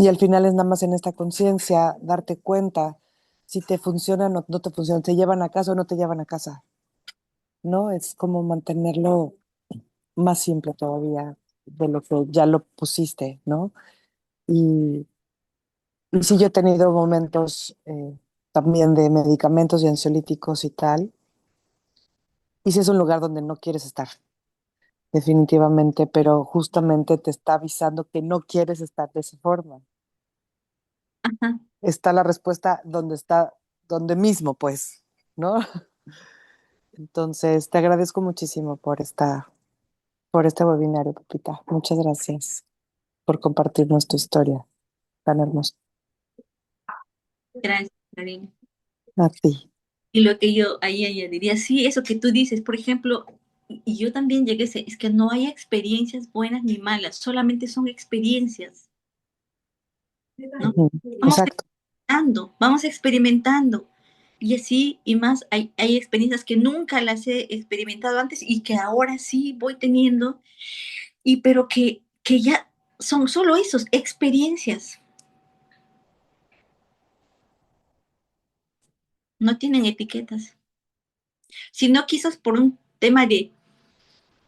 al final es nada más en esta conciencia darte cuenta si te funciona o no te funciona, te llevan a casa o no te llevan a casa, ¿no? Es como mantenerlo más simple todavía de lo que ya lo pusiste, ¿no? Y, y sí, yo he tenido momentos también de medicamentos y ansiolíticos y tal, y sí es un lugar donde no quieres estar, definitivamente, pero justamente te está avisando que no quieres estar de esa forma. Ajá. Está la respuesta donde está, donde mismo, pues, ¿no? Entonces, te agradezco muchísimo por este webinario, Pepita. Muchas gracias por compartirnos tu historia tan hermosa. Gracias, Karina. A ti. Y lo que yo ahí añadiría, sí, eso que tú dices, por ejemplo, y yo también llegué a ese, es que no hay experiencias buenas ni malas, solamente son experiencias, ¿no? Ujú. Vamos Exacto. experimentando, vamos experimentando. Y así y más, hay experiencias que nunca las he experimentado antes y que ahora sí voy teniendo, y pero que ya son solo esos, experiencias, no tienen etiquetas. Si no quizás por un tema de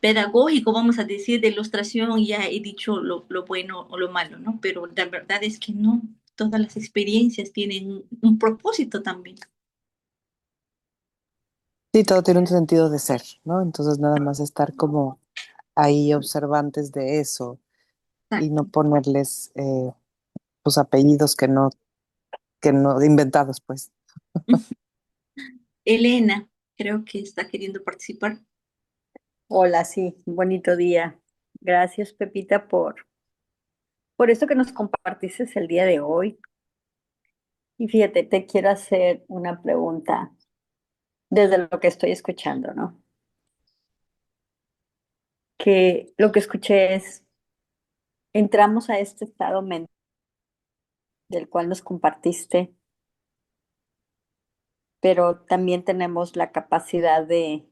pedagógico, vamos a decir, de ilustración, ya he dicho lo bueno o lo malo, ¿no? Pero la verdad es que no, todas las experiencias tienen un propósito también. Sí, todo tiene un sentido de ser, ¿no? Entonces nada más estar como ahí observantes de eso y no ponerles pues apellidos que no, inventados, pues. Elena, creo que está queriendo participar. Hola, sí, bonito día. Gracias, Pepita, por esto que nos compartiste el día de hoy. Y fíjate, te quiero hacer una pregunta desde lo que estoy escuchando, ¿no? Que lo que escuché es, entramos a este estado mental del cual nos compartiste, pero también tenemos la capacidad de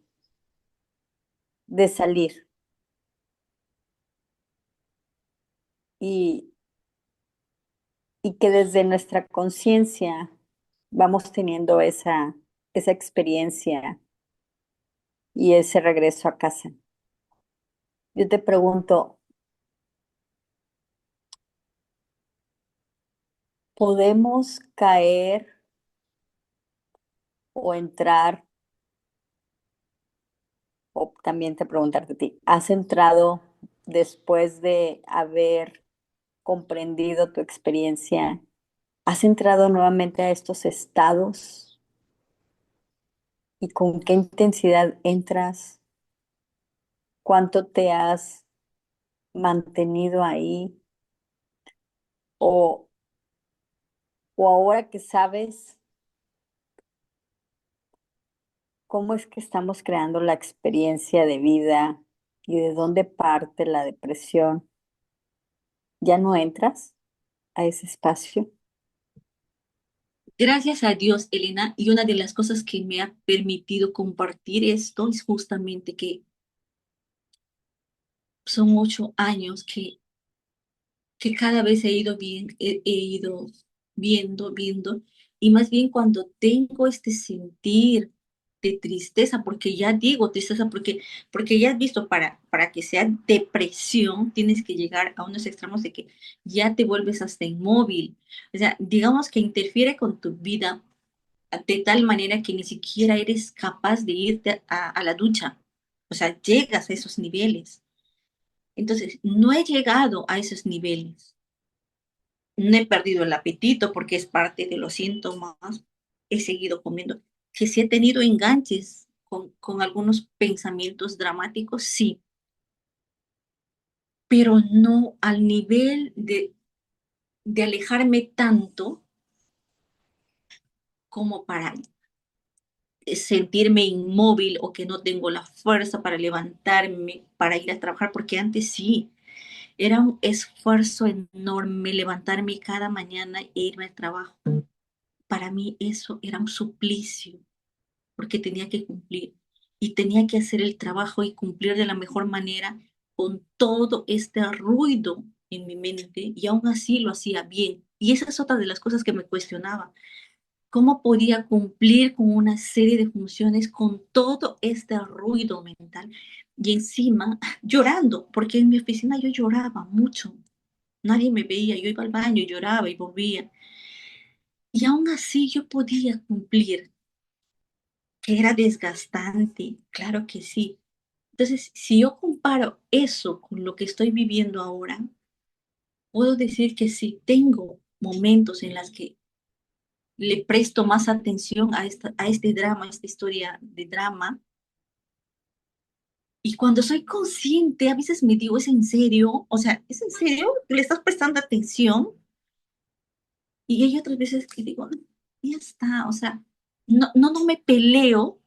salir. Y, y que desde nuestra conciencia vamos teniendo esa experiencia y ese regreso a casa. Yo te pregunto, ¿podemos caer o entrar? O también te preguntarte a ti, ¿has entrado después de haber comprendido tu experiencia? ¿Has entrado nuevamente a estos estados? ¿Y con qué intensidad entras? ¿Cuánto te has mantenido ahí? ¿O, o ahora que sabes cómo es que estamos creando la experiencia de vida y de dónde parte la depresión, ya no entras a ese espacio? Gracias a Dios, Elena, y una de las cosas que me ha permitido compartir esto es justamente que son 8 años que cada vez he ido bien, he ido viendo, y más bien cuando tengo este sentir de tristeza, porque ya digo tristeza, porque ya has visto, para que sea depresión, tienes que llegar a unos extremos de que ya te vuelves hasta inmóvil. O sea, digamos que interfiere con tu vida de tal manera que ni siquiera eres capaz de irte a la ducha. O sea, llegas a esos niveles. Entonces, no he llegado a esos niveles. No he perdido el apetito porque es parte de los síntomas. He seguido comiendo. Que si he tenido enganches con algunos pensamientos dramáticos, sí, pero no al nivel de alejarme tanto como para sentirme inmóvil o que no tengo la fuerza para levantarme, para ir a trabajar, porque antes sí, era un esfuerzo enorme levantarme cada mañana e irme al trabajo. Para mí eso era un suplicio. porque tenía que cumplir y tenía que hacer el trabajo y cumplir de la mejor manera con todo este ruido en mi mente y aún así lo hacía bien. Y esa es otra de las cosas que me cuestionaba. ¿Cómo podía cumplir con una serie de funciones con todo este ruido mental? Y encima llorando, porque en mi oficina yo lloraba mucho. Nadie me veía, yo iba al baño, lloraba y volvía. Y aún así yo podía cumplir, que era desgastante, claro que sí. Entonces, si yo comparo eso con lo que estoy viviendo ahora, puedo decir que sí, tengo momentos en los que le presto más atención a este drama, a esta historia de drama. Y cuando soy consciente, a veces me digo, ¿es en serio? O sea, ¿es en serio? ¿Le estás prestando atención? Y hay otras veces que digo, "No, ya está, o sea, no me peleo.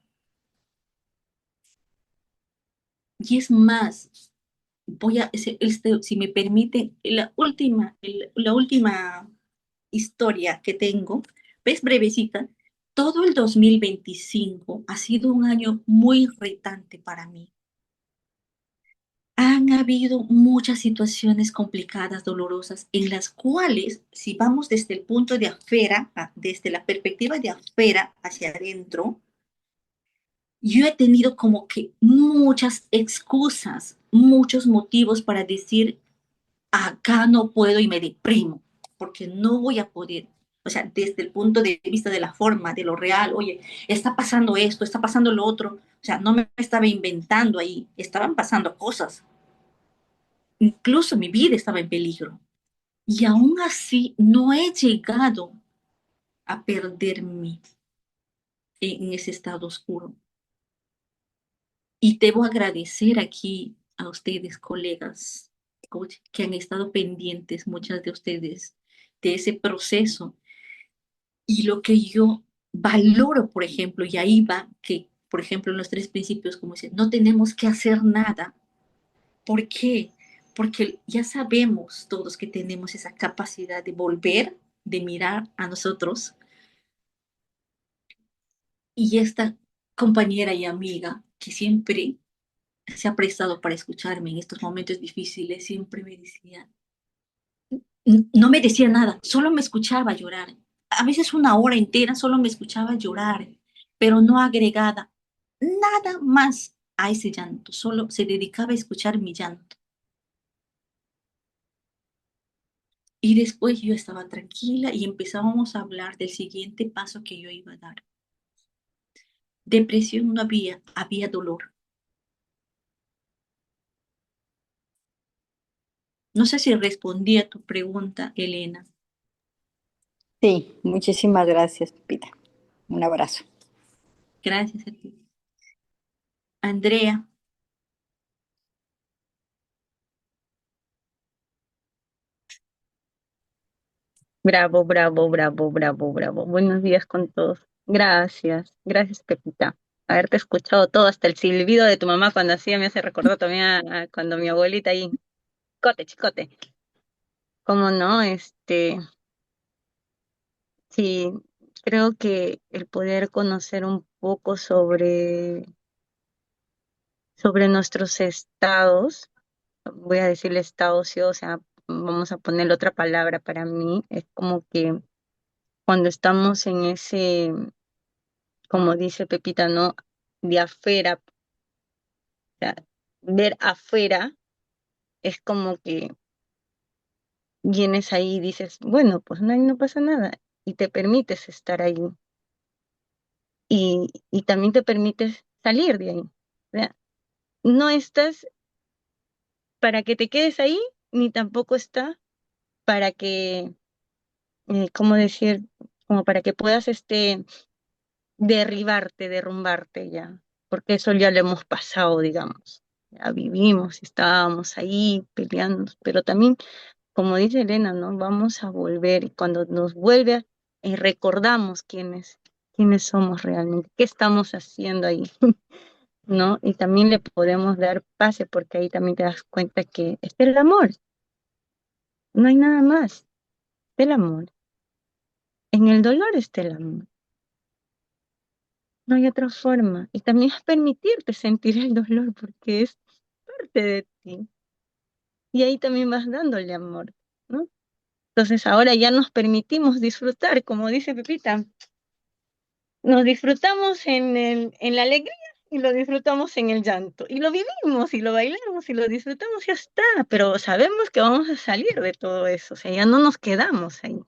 Y es más, si me permite, la última historia que tengo, es brevecita. Todo el 2025 ha sido un año muy retante para mí. Han habido muchas situaciones complicadas, dolorosas, en las cuales, si vamos desde el punto de afuera, desde la perspectiva de afuera hacia adentro, yo he tenido como que muchas excusas, muchos motivos para decir, acá no puedo y me deprimo, porque no voy a poder. O sea, desde el punto de vista de la forma, de lo real, oye, está pasando esto, está pasando lo otro. O sea, no me estaba inventando ahí, estaban pasando cosas. Incluso mi vida estaba en peligro. Y aún así no he llegado a perderme en ese estado oscuro. Y debo agradecer aquí a ustedes, colegas, coach, que han estado pendientes, muchas de ustedes, de ese proceso. Y lo que yo valoro, por ejemplo, y ahí va que, por ejemplo, en los tres principios, como dicen, no tenemos que hacer nada. ¿Por qué? Porque ya sabemos todos que tenemos esa capacidad de volver, de mirar a nosotros. Y esta compañera y amiga que siempre se ha prestado para escucharme en estos momentos difíciles, siempre me decía, no me decía nada, solo me escuchaba llorar. A veces una hora entera solo me escuchaba llorar, pero no agregada nada más a ese llanto, solo se dedicaba a escuchar mi llanto. Y después yo estaba tranquila y empezábamos a hablar del siguiente paso que yo iba a dar. Depresión no había, había dolor. No sé si respondí a tu pregunta, Elena. Sí, muchísimas gracias, Pepita. Un abrazo. Gracias a ti. Andrea, Bravo, bravo, bravo, bravo, bravo. Buenos días con todos. Gracias, gracias, Pepita. Haberte escuchado todo, hasta el silbido de tu mamá cuando hacía me hace recordar también a cuando mi abuelita ahí, chicote, chicote. ¿Cómo no? Sí, creo que el poder conocer un poco sobre nuestros estados, voy a decirle estados, sí, o sea, vamos a ponerle otra palabra para mí, es como que cuando estamos en ese, como dice Pepita, ¿no? De afuera, o sea, ver afuera es como que vienes ahí y dices, bueno, pues no, no pasa nada, y te permites estar ahí, y también te permites salir de ahí. O sea, no estás para que te quedes ahí, ni tampoco está para que, ¿cómo decir? Como para que puedas derribarte, derrumbarte ya, porque eso ya lo hemos pasado, digamos. Ya vivimos, estábamos ahí peleando, pero también, como dice Elena, ¿no? Vamos a volver y cuando nos vuelve recordamos quiénes somos realmente, qué estamos haciendo ahí, ¿no? Y también le podemos dar pase porque ahí también te das cuenta que es el amor, no hay nada más, el amor. En el dolor está el amor. No hay otra forma. Y también es permitirte sentir el dolor porque es parte de ti. Y ahí también vas dándole amor, ¿no? Entonces ahora ya nos permitimos disfrutar, como dice Pepita, nos disfrutamos en la alegría y lo disfrutamos en el llanto. Y lo vivimos y lo bailamos y lo disfrutamos y ya está. Pero sabemos que vamos a salir de todo eso. O sea, ya no nos quedamos ahí.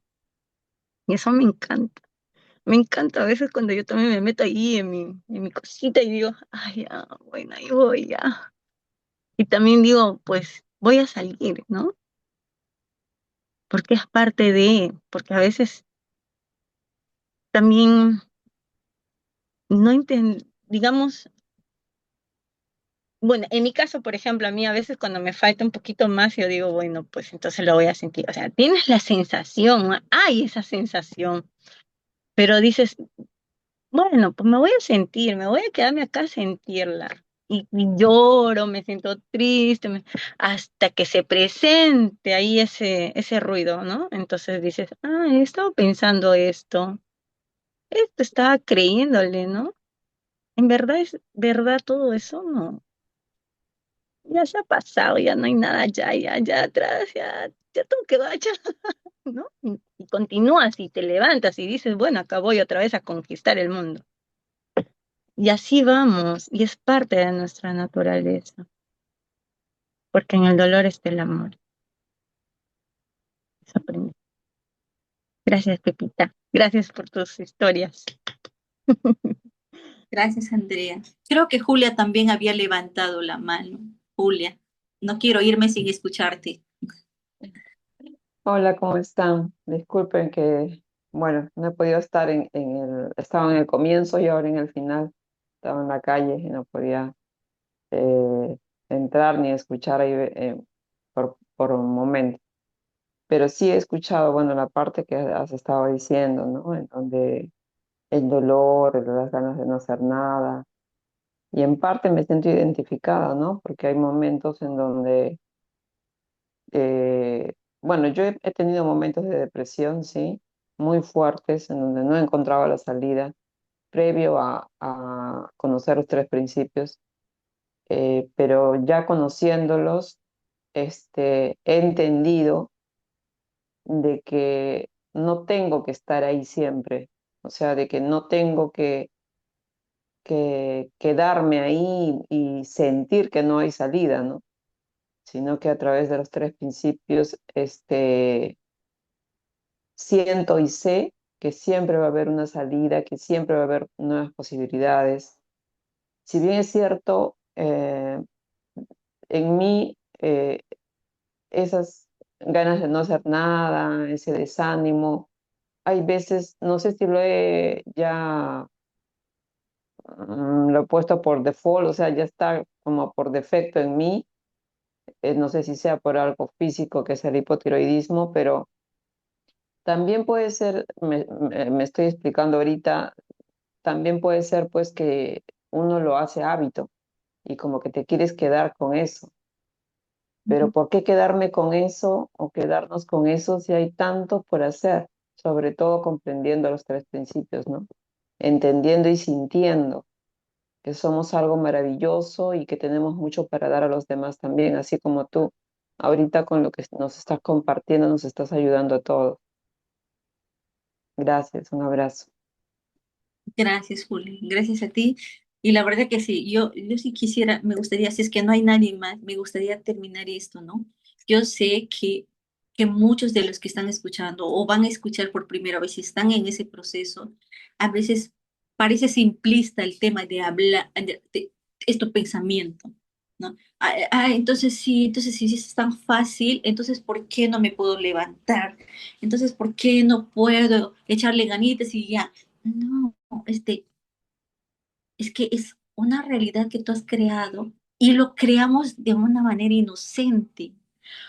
Y eso me encanta. Me encanta a veces cuando yo también me meto ahí en mi cosita y digo, ay, ya, bueno, ahí voy, ya. Y también digo, pues voy a salir, ¿no? Porque es parte de, porque a veces también no digamos, bueno, en mi caso, por ejemplo, a mí a veces cuando me falta un poquito más, yo digo, bueno, pues entonces lo voy a sentir. O sea, tienes la sensación, ¿no? Hay esa sensación, pero dices, bueno, pues me voy a sentir, me voy a quedarme acá a sentirla. Y lloro, me siento triste, hasta que se presente ahí ese ruido, ¿no? Entonces dices, ah, he estado pensando esto estaba creyéndole, ¿no? ¿En verdad es verdad todo eso? No. Ya se ha pasado, ya no hay nada, ya atrás, ya todo quedó allá, ¿no? Y continúas y te levantas y dices, bueno, acá voy otra vez a conquistar el mundo. Y así vamos, y es parte de nuestra naturaleza, porque en el dolor está el amor. Eso aprendí. Gracias, Pepita. Gracias por tus historias. Gracias, Andrea. Creo que Julia también había levantado la mano. Julia, no quiero irme sin escucharte. Hola, ¿cómo están? Disculpen que, bueno, no he podido estar estaba en el comienzo y ahora en el final. Estaba en la calle y no podía eh, entrar ni escuchar ahí por un momento. Pero sí he escuchado, bueno, la parte que has estado diciendo, ¿no? En donde el dolor, las ganas de no hacer nada. Y en parte me siento identificada, ¿no? Porque hay momentos en donde bueno, yo he tenido momentos de depresión, sí, muy fuertes, en donde no he encontrado la salida previo a conocer los tres principios, pero ya conociéndolos, he entendido de que no tengo que estar ahí siempre, o sea, de que no tengo que quedarme ahí y sentir que no hay salida, ¿no? Sino que a través de los tres principios, siento y sé que siempre va a haber una salida, que siempre va a haber nuevas posibilidades. Si bien es cierto, en mí esas ganas de no hacer nada, ese desánimo, hay veces, no sé si lo he ya lo he puesto por default, o sea, ya está como por defecto en mí. No sé si sea por algo físico que es el hipotiroidismo, pero también puede ser, me estoy explicando ahorita, también puede ser pues que uno lo hace hábito y como que te quieres quedar con eso. Pero ¿por qué quedarme con eso o quedarnos con eso si hay tanto por hacer? Sobre todo comprendiendo los tres principios, ¿no? Entendiendo y sintiendo que somos algo maravilloso y que tenemos mucho para dar a los demás también, así como tú. Ahorita con lo que nos estás compartiendo, nos estás ayudando a todos. Gracias, un abrazo. Gracias, Juli. Gracias a ti. Y la verdad que sí, yo sí quisiera, me gustaría, si es que no hay nadie más, me gustaría terminar esto, ¿no? Yo sé que muchos de los que están escuchando o van a escuchar por primera vez, si están en ese proceso, a veces parece simplista el tema de hablar, es tu pensamiento, ¿no? Entonces sí, entonces si es tan fácil, entonces ¿por qué no me puedo levantar? Entonces, ¿por qué no puedo echarle ganitas y ya? No, es que es una realidad que tú has creado y lo creamos de una manera inocente.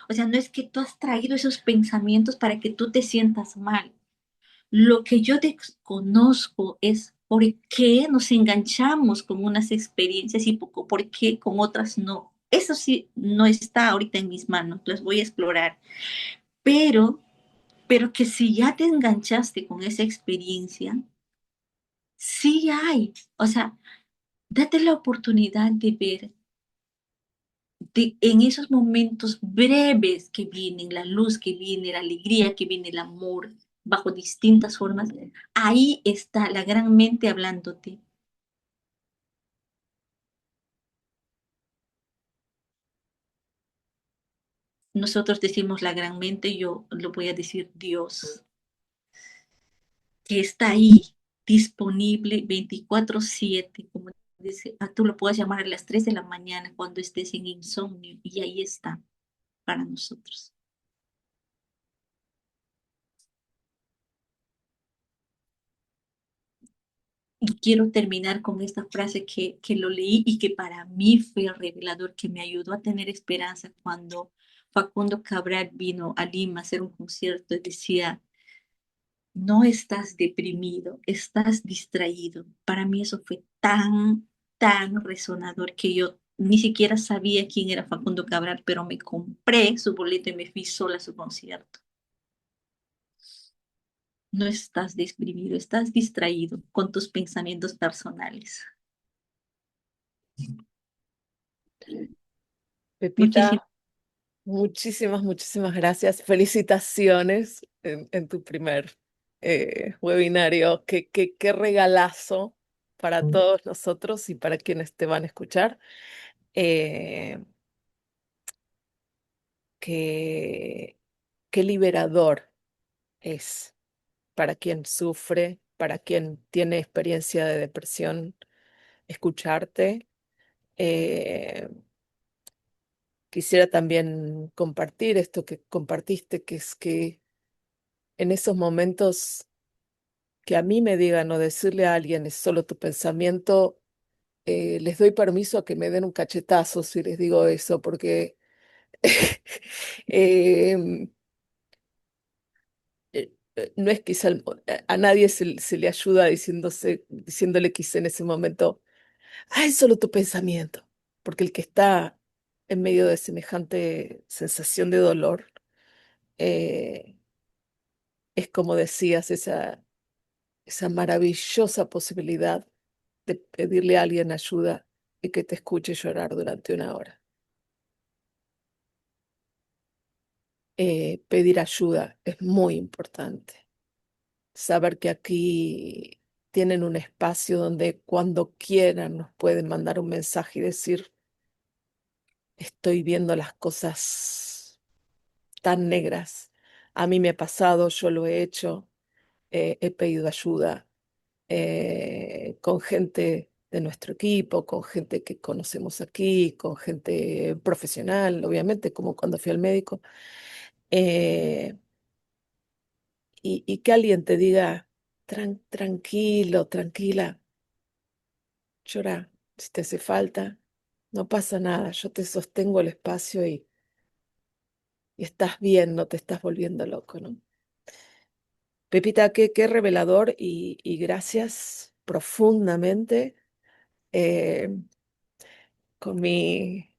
O sea, no es que tú has traído esos pensamientos para que tú te sientas mal. Lo que yo desconozco es por qué nos enganchamos con unas experiencias y por qué con otras no. Eso sí no está ahorita en mis manos, las voy a explorar. Pero, pero que si ya te enganchaste con esa experiencia, Sí hay, o sea, date la oportunidad de ver en esos momentos breves que vienen, la luz que viene, la alegría que viene, el amor, bajo distintas formas, ahí está la gran mente hablándote. Nosotros decimos la gran mente, yo lo voy a decir Dios, que está ahí, disponible 24/7, como dice, tú lo puedes llamar a las 3 de la mañana cuando estés en insomnio, y ahí está para nosotros. Y quiero terminar con esta frase que lo leí y que para mí fue revelador, que me ayudó a tener esperanza cuando Facundo Cabral vino a Lima a hacer un concierto y decía, no estás deprimido, estás distraído. Para mí eso fue tan resonador que yo ni siquiera sabía quién era Facundo Cabral, pero me compré su boleto y me fui sola a su concierto. No estás deprimido, estás distraído con tus pensamientos personales. Pepita, Muchísimas muchísimas gracias. Felicitaciones en tu primer webinario. Qué regalazo para todos nosotros y para quienes te van a escuchar. Eh, qué, qué liberador es para quien sufre, para quien tiene experiencia de depresión, escucharte. Eh, Quisiera también compartir esto que compartiste, que es que en esos momentos que a mí me digan o decirle a alguien es solo tu pensamiento, les doy permiso a que me den un cachetazo si les digo eso, porque em, no es quizá a nadie se le ayuda diciéndole quizá en ese momento, ah, es solo tu pensamiento, porque el que está en medio de semejante sensación de dolor, eh, es como decías, esa maravillosa posibilidad de pedirle a alguien ayuda y que te escuche llorar durante una hora. Pedir ayuda es muy importante. Saber que aquí tienen un espacio donde cuando quieran nos pueden mandar un mensaje y decir, estoy viendo las cosas tan negras. A mí me ha pasado, yo lo he hecho, he pedido ayuda con gente de nuestro equipo, con gente que conocemos aquí, con gente profesional, obviamente, como cuando fui al médico, eh, y que alguien te diga, tranquilo, tranquila, llora, si te hace falta, no pasa nada, yo te sostengo el espacio y estás bien, no te estás volviendo loco, ¿no? Pepita, qué revelador y gracias profundamente eh, con mi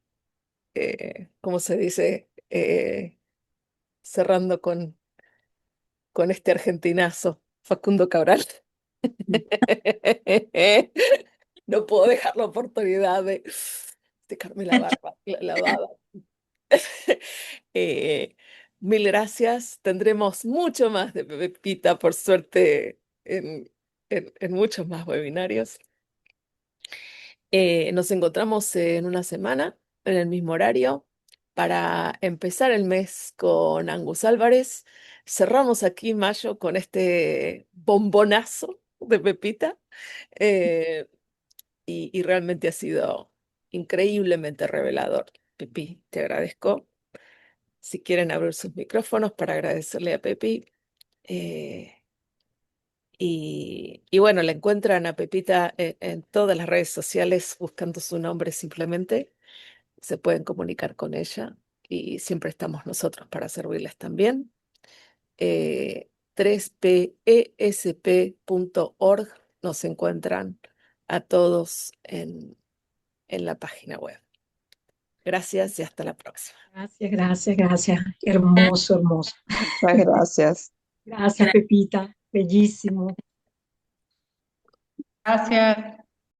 ¿cómo se dice? Cerrando con este argentinazo, Facundo Cabral. No puedo dejar la oportunidad de secarme la barba, la baba. Eh, Mil gracias. Tendremos mucho más de Pepita, por suerte, en muchos más webinarios. Nos encontramos en una semana, en el mismo horario, para empezar el mes con Angus Álvarez. Cerramos aquí mayo con este bombonazo de Pepita, eh, y realmente ha sido increíblemente revelador. Pepi, te agradezco. Si quieren abrir sus micrófonos para agradecerle a Pepi. eh, y bueno, la encuentran a Pepita en todas las redes sociales buscando su nombre simplemente. Se pueden comunicar con ella y siempre estamos nosotros para servirles también. 3pesp.org nos encuentran a todos en la página web. Gracias y hasta la próxima. Gracias. Hermoso, hermoso. Muchas gracias. Gracias, Pepita. Bellísimo. Gracias.